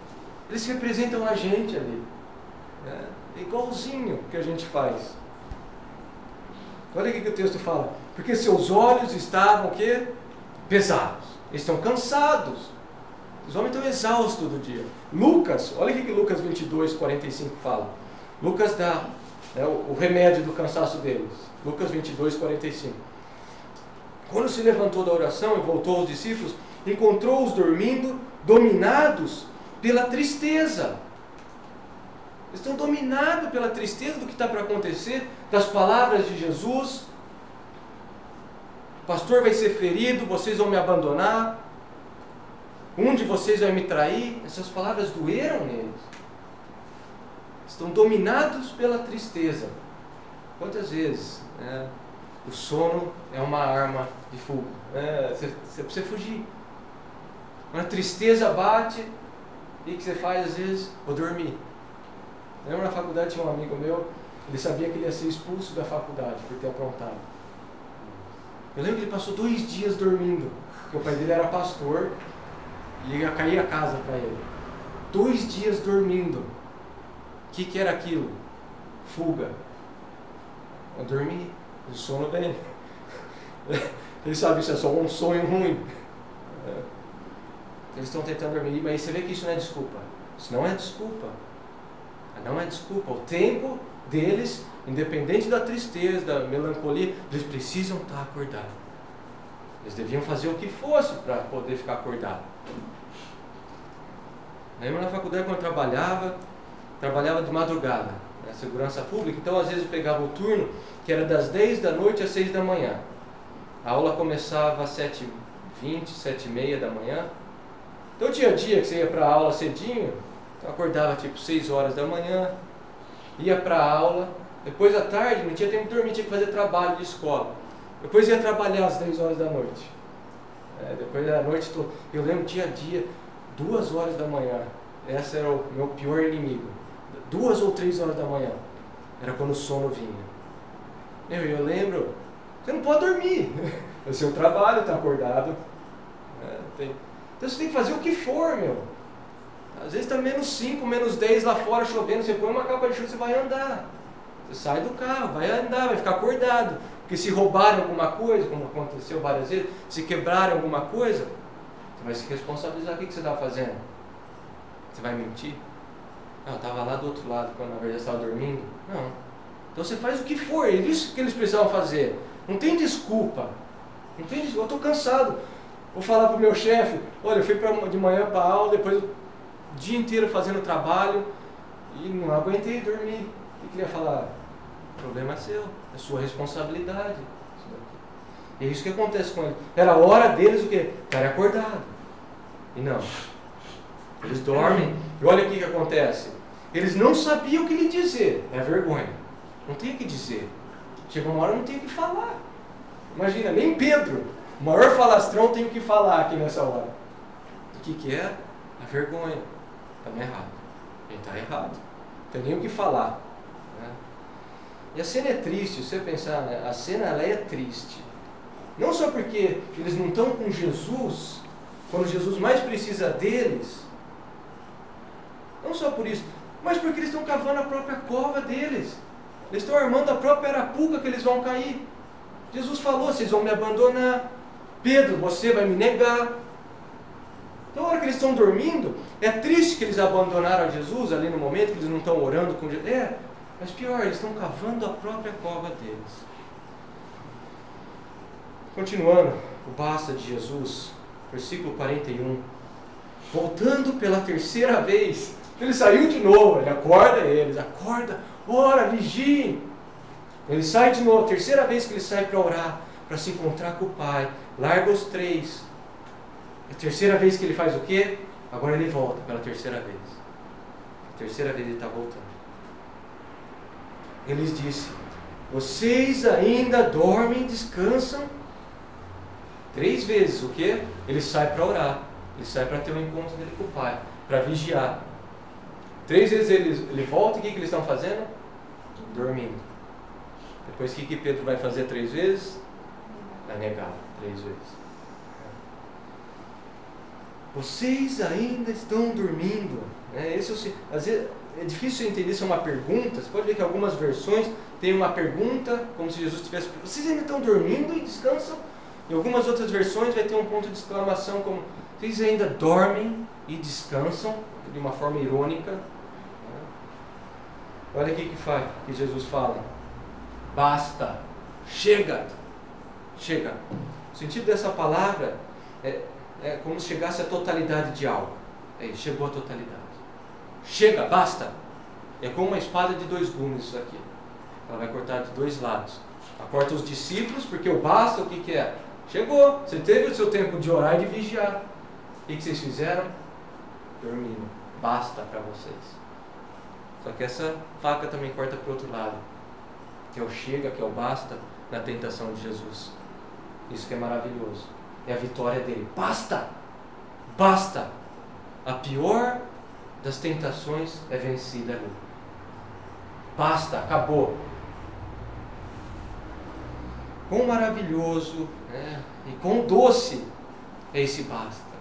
Eles representam a gente ali. É igualzinho que a gente faz. Olha o que o texto fala. Porque seus olhos estavam o quê? Pesados. Eles estão cansados. Os homens estão exaustos do dia. Lucas, olha o que Lucas 22, 45 fala. Lucas dá o remédio do cansaço deles. Lucas 22, 45. Quando se levantou da oração e voltou aos discípulos, encontrou-os dormindo, dominados pela tristeza. Eles estão dominados pela tristeza do que está para acontecer, das palavras de Jesus. O pastor vai ser ferido, vocês vão me abandonar. Um de vocês vai me trair. Essas palavras doeram neles. Estão dominados pela tristeza. Quantas vezes o sono é uma arma de fuga? Você precisa fugir. Quando a tristeza bate, o que você faz às vezes? Vou dormir. Lembra na faculdade tinha um amigo meu, ele sabia que ele ia ser expulso da faculdade por ter aprontado. Eu lembro que ele passou 2 dias dormindo, porque o pai dele era pastor e ia cair a casa para ele. 2 dias dormindo. O que era aquilo? Fuga. Eu dormi, o sono vem. Ele sabe que isso é só um sonho ruim. Eles estão tentando dormir, mas você vê que isso não é desculpa. Isso não é desculpa. Não é desculpa. O tempo deles, independente da tristeza, da melancolia, eles precisam estar acordados. Eles deviam fazer o que fosse para poder ficar acordado. Lembra na faculdade quando eu trabalhava de madrugada, na segurança pública, então às vezes eu pegava o turno que era das 10 da noite às 6 da manhã. A aula começava às 7h20, 7h30 da manhã. Então tinha dia que você ia para a aula cedinho, então acordava tipo 6 horas da manhã, ia para a aula, depois à tarde não tinha tempo de dormir, tinha que fazer trabalho de escola. Depois ia trabalhar às 10 horas da noite. Depois da noite toda. Eu lembro, tinha dia, 2 horas da manhã, esse era o meu pior inimigo. 2 ou 3 horas da manhã, era quando o sono vinha. Eu lembro, você não pode dormir, é o seu trabalho, está acordado. Então você tem que fazer o que for, meu. Às vezes está -5, -10 lá fora chovendo, você põe uma capa de chuva e você vai andar. Você sai do carro, vai andar, vai ficar acordado. Porque se roubarem alguma coisa, como aconteceu várias vezes, se quebrarem alguma coisa, você vai se responsabilizar. O que você estava fazendo? Você vai mentir? Não, eu estava lá do outro lado, quando na verdade estava dormindo. Não. Então você faz o que for, é isso que eles precisavam fazer. Não tem desculpa. Não tem desculpa. Eu estou cansado. Vou falar para o meu chefe, olha, eu fui de manhã para a aula, depois o dia inteiro fazendo trabalho e não aguentei dormir. O que ele ia falar? O problema é seu, é sua responsabilidade. É isso que acontece com eles. Era a hora deles o quê? Estarem acordados. E não. Eles dormem. E olha o que acontece. Eles não sabiam o que lhe dizer. É vergonha. Não tem o que dizer. Chega uma hora não tem o que falar. Imagina, nem Pedro, o maior falastrão, tem o que falar aqui nessa hora. O que é? A vergonha. Estamos errados. Ele está errado. Não tem nem o que falar. Né? E a cena é triste, se você pensar, né? A cena ela é triste. Não só porque eles não estão com Jesus, quando Jesus mais precisa deles. Não só por isso, mas porque eles estão cavando a própria cova deles. Eles estão armando a própria arapuca que eles vão cair. Jesus falou, vocês vão me abandonar. Pedro, você vai me negar. Então, na hora que eles estão dormindo, é triste que eles abandonaram a Jesus ali no momento que eles não estão orando com Jesus. Mas pior, eles estão cavando a própria cova deles. Continuando, o basta de Jesus, versículo 41. Voltando pela terceira vez, ele saiu de novo, ele acorda eles, acorda, ora, vigiem. Ele sai de novo, terceira vez que ele sai para orar, para se encontrar com o Pai, larga os 3. A terceira vez que ele faz o quê? Agora ele volta pela terceira vez. A terceira vez ele está voltando. Ele lhes disse: vocês ainda dormem e descansam? 3 vezes, o quê? Ele sai para orar. Ele sai para ter um encontro dele com o Pai, para vigiar. 3 vezes ele volta e o que eles estão fazendo? Dormindo. Depois o que Pedro vai fazer 3 vezes? Vai negar 3 vezes. Vocês ainda estão dormindo. Às vezes é difícil entender se é uma pergunta. Você pode ver que algumas versões tem uma pergunta, como se Jesus tivesse: vocês ainda estão dormindo e descansam? Em algumas outras versões vai ter um ponto de exclamação como: vocês ainda dormem e descansam, de uma forma irônica. Olha aqui que Jesus fala: basta, chega, chega. O sentido dessa palavra é como se chegasse à totalidade de algo. Chegou à totalidade. Chega, basta. É como uma espada de 2 gumes isso aqui. Ela vai cortar de 2 lados. Ela corta os discípulos, porque o basta, o que é? Chegou. Você teve o seu tempo de orar e de vigiar. O que vocês fizeram? Dormiram. Basta para vocês. Só que essa faca também corta para o outro lado, que é o chega, que é o basta, na tentação de Jesus. Isso que é maravilhoso. É a vitória dele. Basta! Basta! A pior das tentações é vencida ali. Basta, acabou. Quão maravilhoso, e quão doce é esse basta.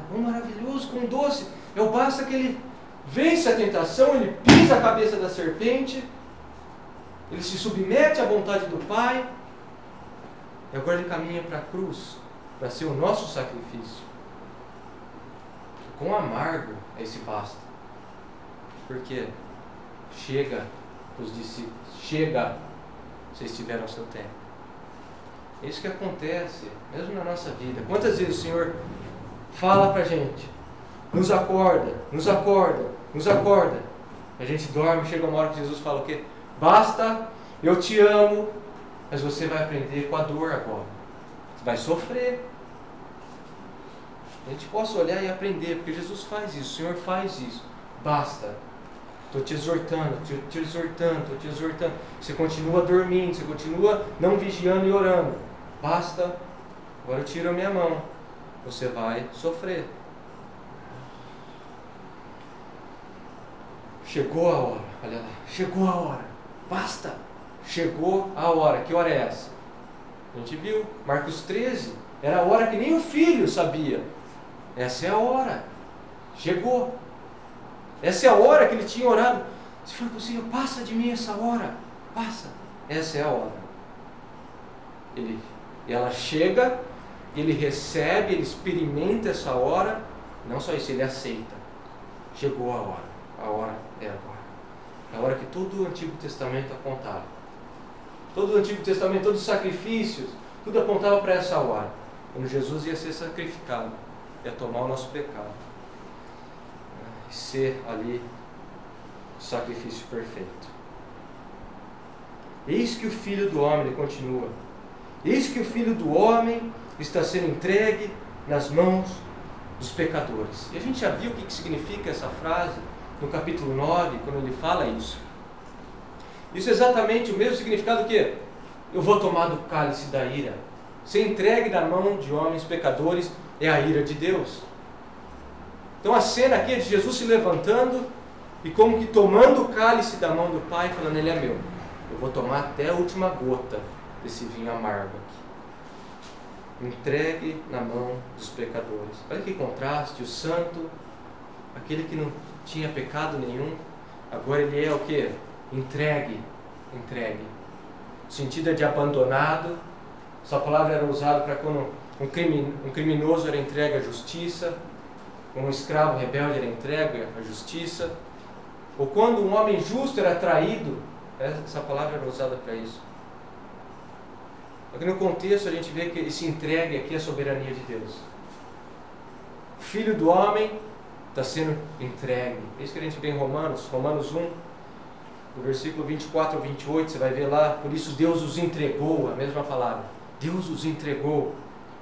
Quão maravilhoso, quão doce. É o basta que ele vence a tentação, ele pisa a cabeça da serpente, ele se submete à vontade do Pai, e agora ele caminha para a cruz, para ser o nosso sacrifício. Quão amargo é esse basta. Porque chega os discípulos, chega, vocês tiveram o seu tempo. É isso que acontece, mesmo na nossa vida. Quantas vezes o Senhor fala para a gente: nos acorda, nos acorda, nos acorda. A gente dorme, chega uma hora que Jesus fala o quê? Basta, eu te amo, mas você vai aprender com a dor agora. Você vai sofrer. A gente possa olhar e aprender, porque Jesus faz isso, o Senhor faz isso. Basta. Estou te exortando, te exortando, estou te exortando. Você continua dormindo, você continua não vigiando e orando. Basta, agora eu tiro a minha mão. Você vai sofrer. Chegou a hora, olha lá, chegou a hora. Basta, chegou a hora. Que hora é essa? A gente viu, Marcos 13, era a hora que nem o filho sabia. Essa é a hora. Chegou. Essa é a hora que ele tinha orado. Se for possível, passa de mim essa hora. Passa. Essa é a hora. Ela chega, ele recebe, ele experimenta essa hora. Não só isso, ele aceita. Chegou a hora. A hora é agora. É a hora que todo o Antigo Testamento apontava. Todo o Antigo Testamento, todos os sacrifícios, tudo apontava para essa hora. Quando Jesus ia ser sacrificado, ia tomar o nosso pecado. E ser ali o sacrifício perfeito. Eis que o Filho do Homem, ele continua, eis que o Filho do Homem está sendo entregue nas mãos dos pecadores. E a gente já viu o que significa essa frase no capítulo 9, quando ele fala isso. Isso é exatamente o mesmo significado que eu vou tomar do cálice da ira. Ser entregue na mão de homens pecadores é a ira de Deus. Então a cena aqui é de Jesus se levantando e como que tomando o cálice da mão do Pai, falando: ele é meu. Eu vou tomar até a última gota desse vinho amargo aqui. Entregue na mão dos pecadores. Olha que contraste, o santo, aquele que não tinha pecado nenhum, agora ele é o que? Entregue. Entregue. O sentido é de abandonado. Essa palavra era usada para quando um criminoso era entregue à justiça, um escravo rebelde era entregue à justiça, ou quando um homem justo era traído, essa palavra era usada para isso. Aqui no contexto a gente vê que esse entregue aqui é a soberania de Deus. O Filho do Homem está sendo entregue. É isso que a gente vê em Romanos 1, no versículo 24 ao 28, você vai ver lá: por isso Deus os entregou, a mesma palavra, Deus os entregou.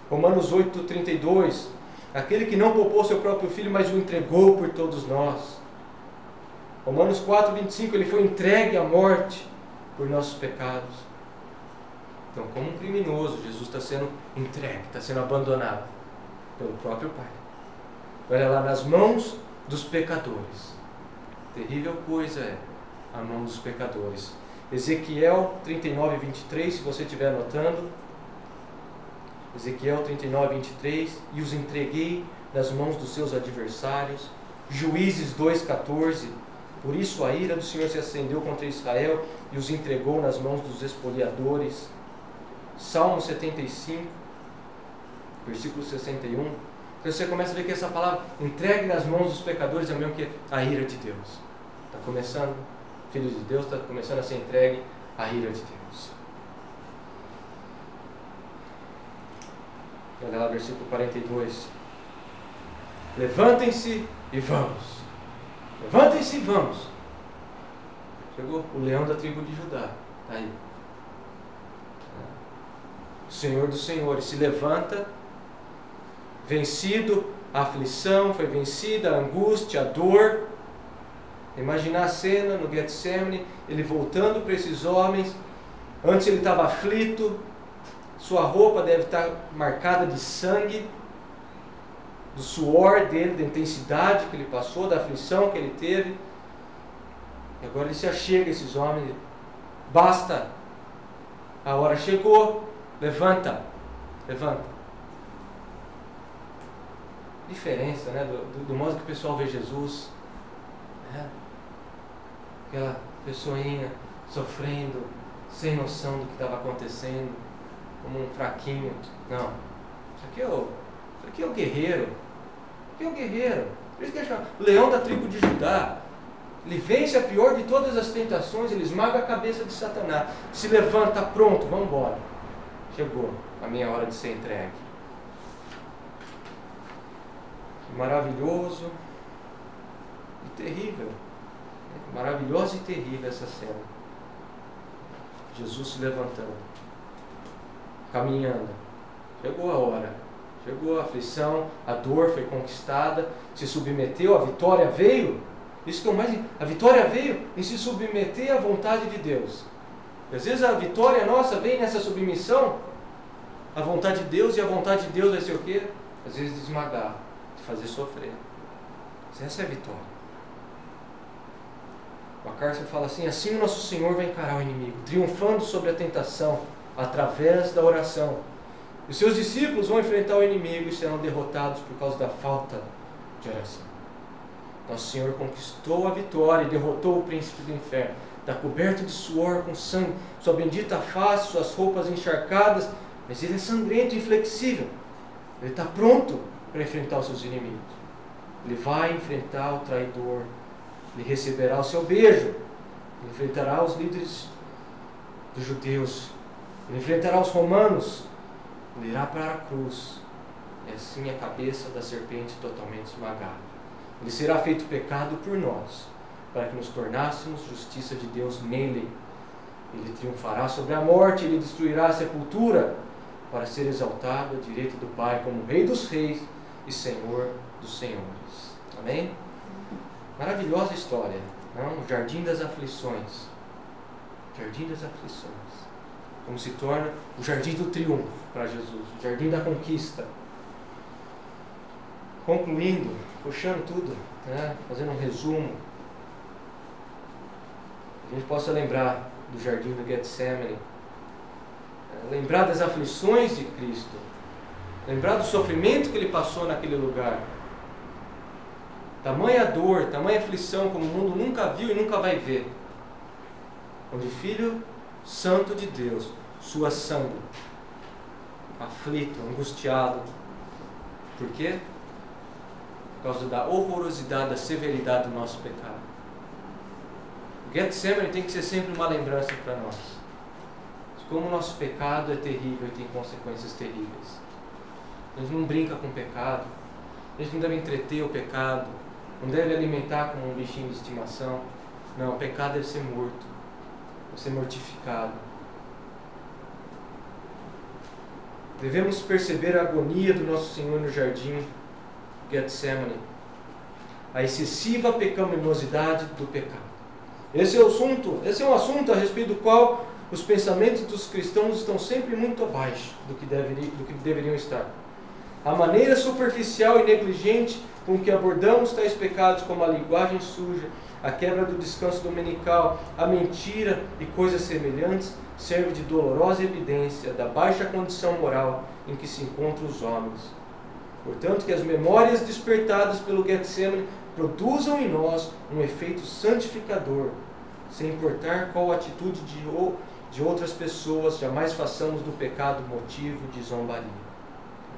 Romanos 8, 32, Aquele que não poupou seu próprio Filho, mas o entregou por todos nós. Romanos 4:25, Ele foi entregue à morte por nossos pecados. Então, como um criminoso, Jesus está sendo entregue, está sendo abandonado pelo próprio Pai. Olha lá, nas mãos dos pecadores. Terrível coisa é a mão dos pecadores. Ezequiel 39:23, se você estiver anotando. Ezequiel 39:23, e os entreguei nas mãos dos seus adversários. Juízes 2:14, por isso a ira do Senhor se acendeu contra Israel e os entregou nas mãos dos espoliadores. Salmo 75, versículo 61. Então você começa a ver que essa palavra, entregue nas mãos dos pecadores, é o mesmo que a ira de Deus. Está começando, filho de Deus está começando a ser entregue à ira de Deus. Olha lá, versículo 42. Levantem-se e vamos. Levantem-se e vamos. Chegou o leão da tribo de Judá. Está aí. O Senhor dos Senhores se levanta, vencido a aflição, foi vencida a angústia, a dor. Imaginar a cena no Getsemane, ele voltando para esses homens. Antes ele estava aflito, sua roupa deve estar marcada de sangue, do suor dele, da intensidade que ele passou, da aflição que ele teve. E agora ele se achega a esses homens. Basta, a hora chegou, levanta, levanta. Diferença, né, do modo que o pessoal vê Jesus, né? Aquela pessoinha sofrendo, sem noção do que estava acontecendo, como um fraquinho. Não, isso aqui é o guerreiro. Isso aqui é o guerreiro. Por isso que ele chama leão da tribo de Judá. Ele vence a pior de todas as tentações, ele esmaga a cabeça de Satanás. Se levanta, pronto, vamos embora. Chegou a minha hora de ser entregue. Maravilhoso e terrível. Maravilhosa e terrível essa cena. Jesus se levantando, caminhando. Chegou a hora, chegou a aflição, a dor foi conquistada, se submeteu, a vitória veio. Isso que é o mais. A vitória veio em se submeter à vontade de Deus. E às vezes a vitória nossa vem nessa submissão à vontade de Deus, e a vontade de Deus vai ser o quê? Às vezes de esmagar, de fazer sofrer. Mas essa é a vitória. O MacArthur fala assim: assim o nosso Senhor vai encarar o inimigo, triunfando sobre a tentação, através da oração. Os seus discípulos vão enfrentar o inimigo e serão derrotados por causa da falta de oração. Nosso Senhor conquistou a vitória e derrotou o príncipe do inferno. Está coberto de suor com sangue, sua bendita face, suas roupas encharcadas, mas ele é sangrento e inflexível. Ele está pronto para enfrentar os seus inimigos. Ele vai enfrentar o traidor. Ele receberá o seu beijo. Ele enfrentará os líderes dos judeus. Ele enfrentará os romanos. Ele irá para a cruz. E assim a cabeça da serpente totalmente esmagada. Ele será feito pecado por nós, para que nos tornássemos justiça de Deus nele. Ele triunfará sobre a morte, ele destruirá a sepultura, para ser exaltado à direita do Pai como Rei dos Reis e Senhor dos Senhores. Amém? Maravilhosa história, não? O Jardim das Aflições. Jardim das Aflições. Como se torna o Jardim do Triunfo para Jesus, o Jardim da Conquista. Concluindo, puxando tudo, né? Fazendo um resumo, a gente possa lembrar do Jardim do Getsemane, lembrar das aflições de Cristo, lembrar do sofrimento que ele passou naquele lugar. Tamanha dor, tamanha aflição como o mundo nunca viu e nunca vai ver. Onde Filho Santo de Deus, sua sangue, aflito, angustiado. Por quê? Por causa da horrorosidade, da severidade do nosso pecado. O Getsemane tem que ser sempre uma lembrança para nós. De como o nosso pecado é terrível e tem consequências terríveis. A gente não brinca com o pecado. A gente não deve entreter o pecado. Não deve alimentar como um bichinho de estimação. Não, o pecado deve ser morto. Deve ser mortificado. Devemos perceber a agonia do nosso Senhor no jardim, Getsemane, a excessiva pecaminosidade do pecado. Esse é um assunto a respeito do qual os pensamentos dos cristãos estão sempre muito abaixo do que deveriam estar. A maneira superficial e negligente com que abordamos tais pecados, como a linguagem suja, a quebra do descanso dominical, a mentira e coisas semelhantes, serve de dolorosa evidência da baixa condição moral em que se encontram os homens. Portanto, que as memórias despertadas pelo Getsemane produzam em nós um efeito santificador, sem importar qual atitude de outras pessoas, jamais façamos do pecado motivo de zombaria.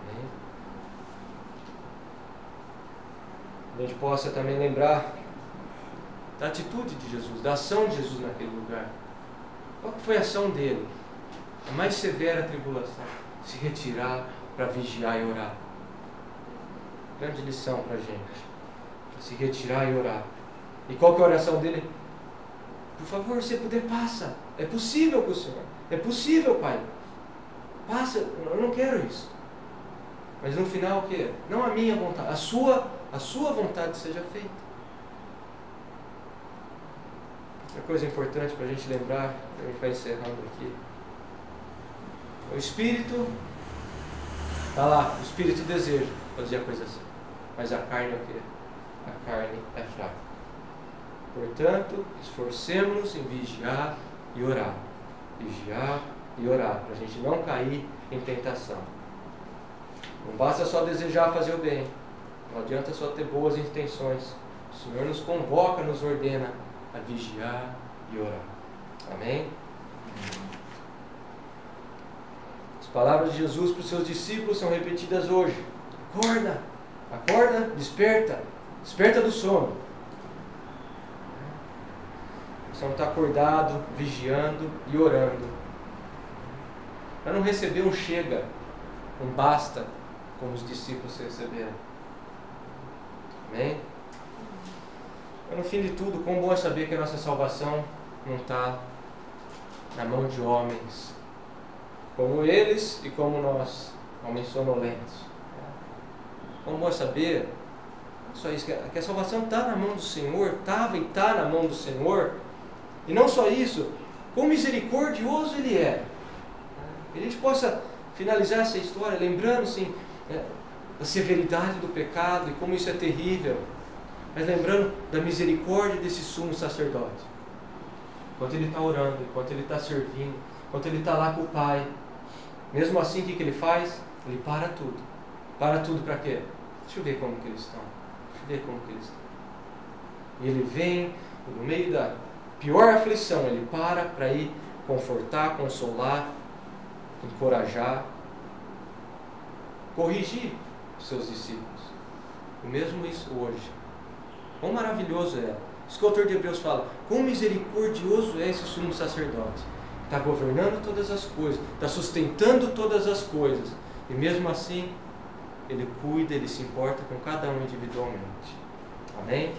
Amém? A gente possa também lembrar da atitude de Jesus, da ação de Jesus naquele lugar. Qual foi a ação dele? A mais severa tribulação, se retirar para vigiar e orar. Grande lição para a gente, se retirar e orar. E qual que é a oração dele? Por favor, se puder, passa. É possível com o Senhor. É possível, Pai. Passa, eu não quero isso. Mas no final o que? Não a minha vontade, a sua vontade seja feita. Outra coisa importante para a gente lembrar, a gente vai encerrando aqui. O Espírito está lá, o Espírito deseja fazer a coisa assim. Mas a carne é o quê? A carne é fraca. Portanto, esforcemos-nos em vigiar e orar. Vigiar e orar, para a gente não cair em tentação. Não basta só desejar fazer o bem. Não adianta só ter boas intenções. O Senhor nos convoca, nos ordena a vigiar e orar. Amém? As palavras de Jesus para os seus discípulos são repetidas hoje. Acorda, acorda, desperta, desperta do sono. Você não está acordado, vigiando e orando. Para não receber um chega, um basta, como os discípulos receberam. Amém? Mas no fim de tudo, quão bom é saber que a nossa salvação não está na mão de homens, como eles e como nós, homens sonolentos. Quão bom é saber, só isso, que a salvação está na mão do Senhor, estava e está na mão do Senhor, e não só isso, quão misericordioso Ele é. Que a gente possa finalizar essa história lembrando assim, da severidade do pecado e como isso é terrível, mas lembrando da misericórdia desse sumo sacerdote. Enquanto ele está orando, enquanto ele está servindo, enquanto ele está lá com o Pai, mesmo assim o que ele faz? Ele para tudo. Para tudo para quê? Deixa eu ver como que eles estão. Deixa eu ver como que eles estão. E ele vem, no meio da pior aflição, ele para ir confortar, consolar, encorajar, corrigir os seus discípulos. O mesmo isso hoje. Quão maravilhoso é. Isso que o autor de Hebreus fala. Quão misericordioso é esse sumo sacerdote. Está governando todas as coisas, está sustentando todas as coisas. E mesmo assim, ele cuida, ele se importa com cada um individualmente. Amém?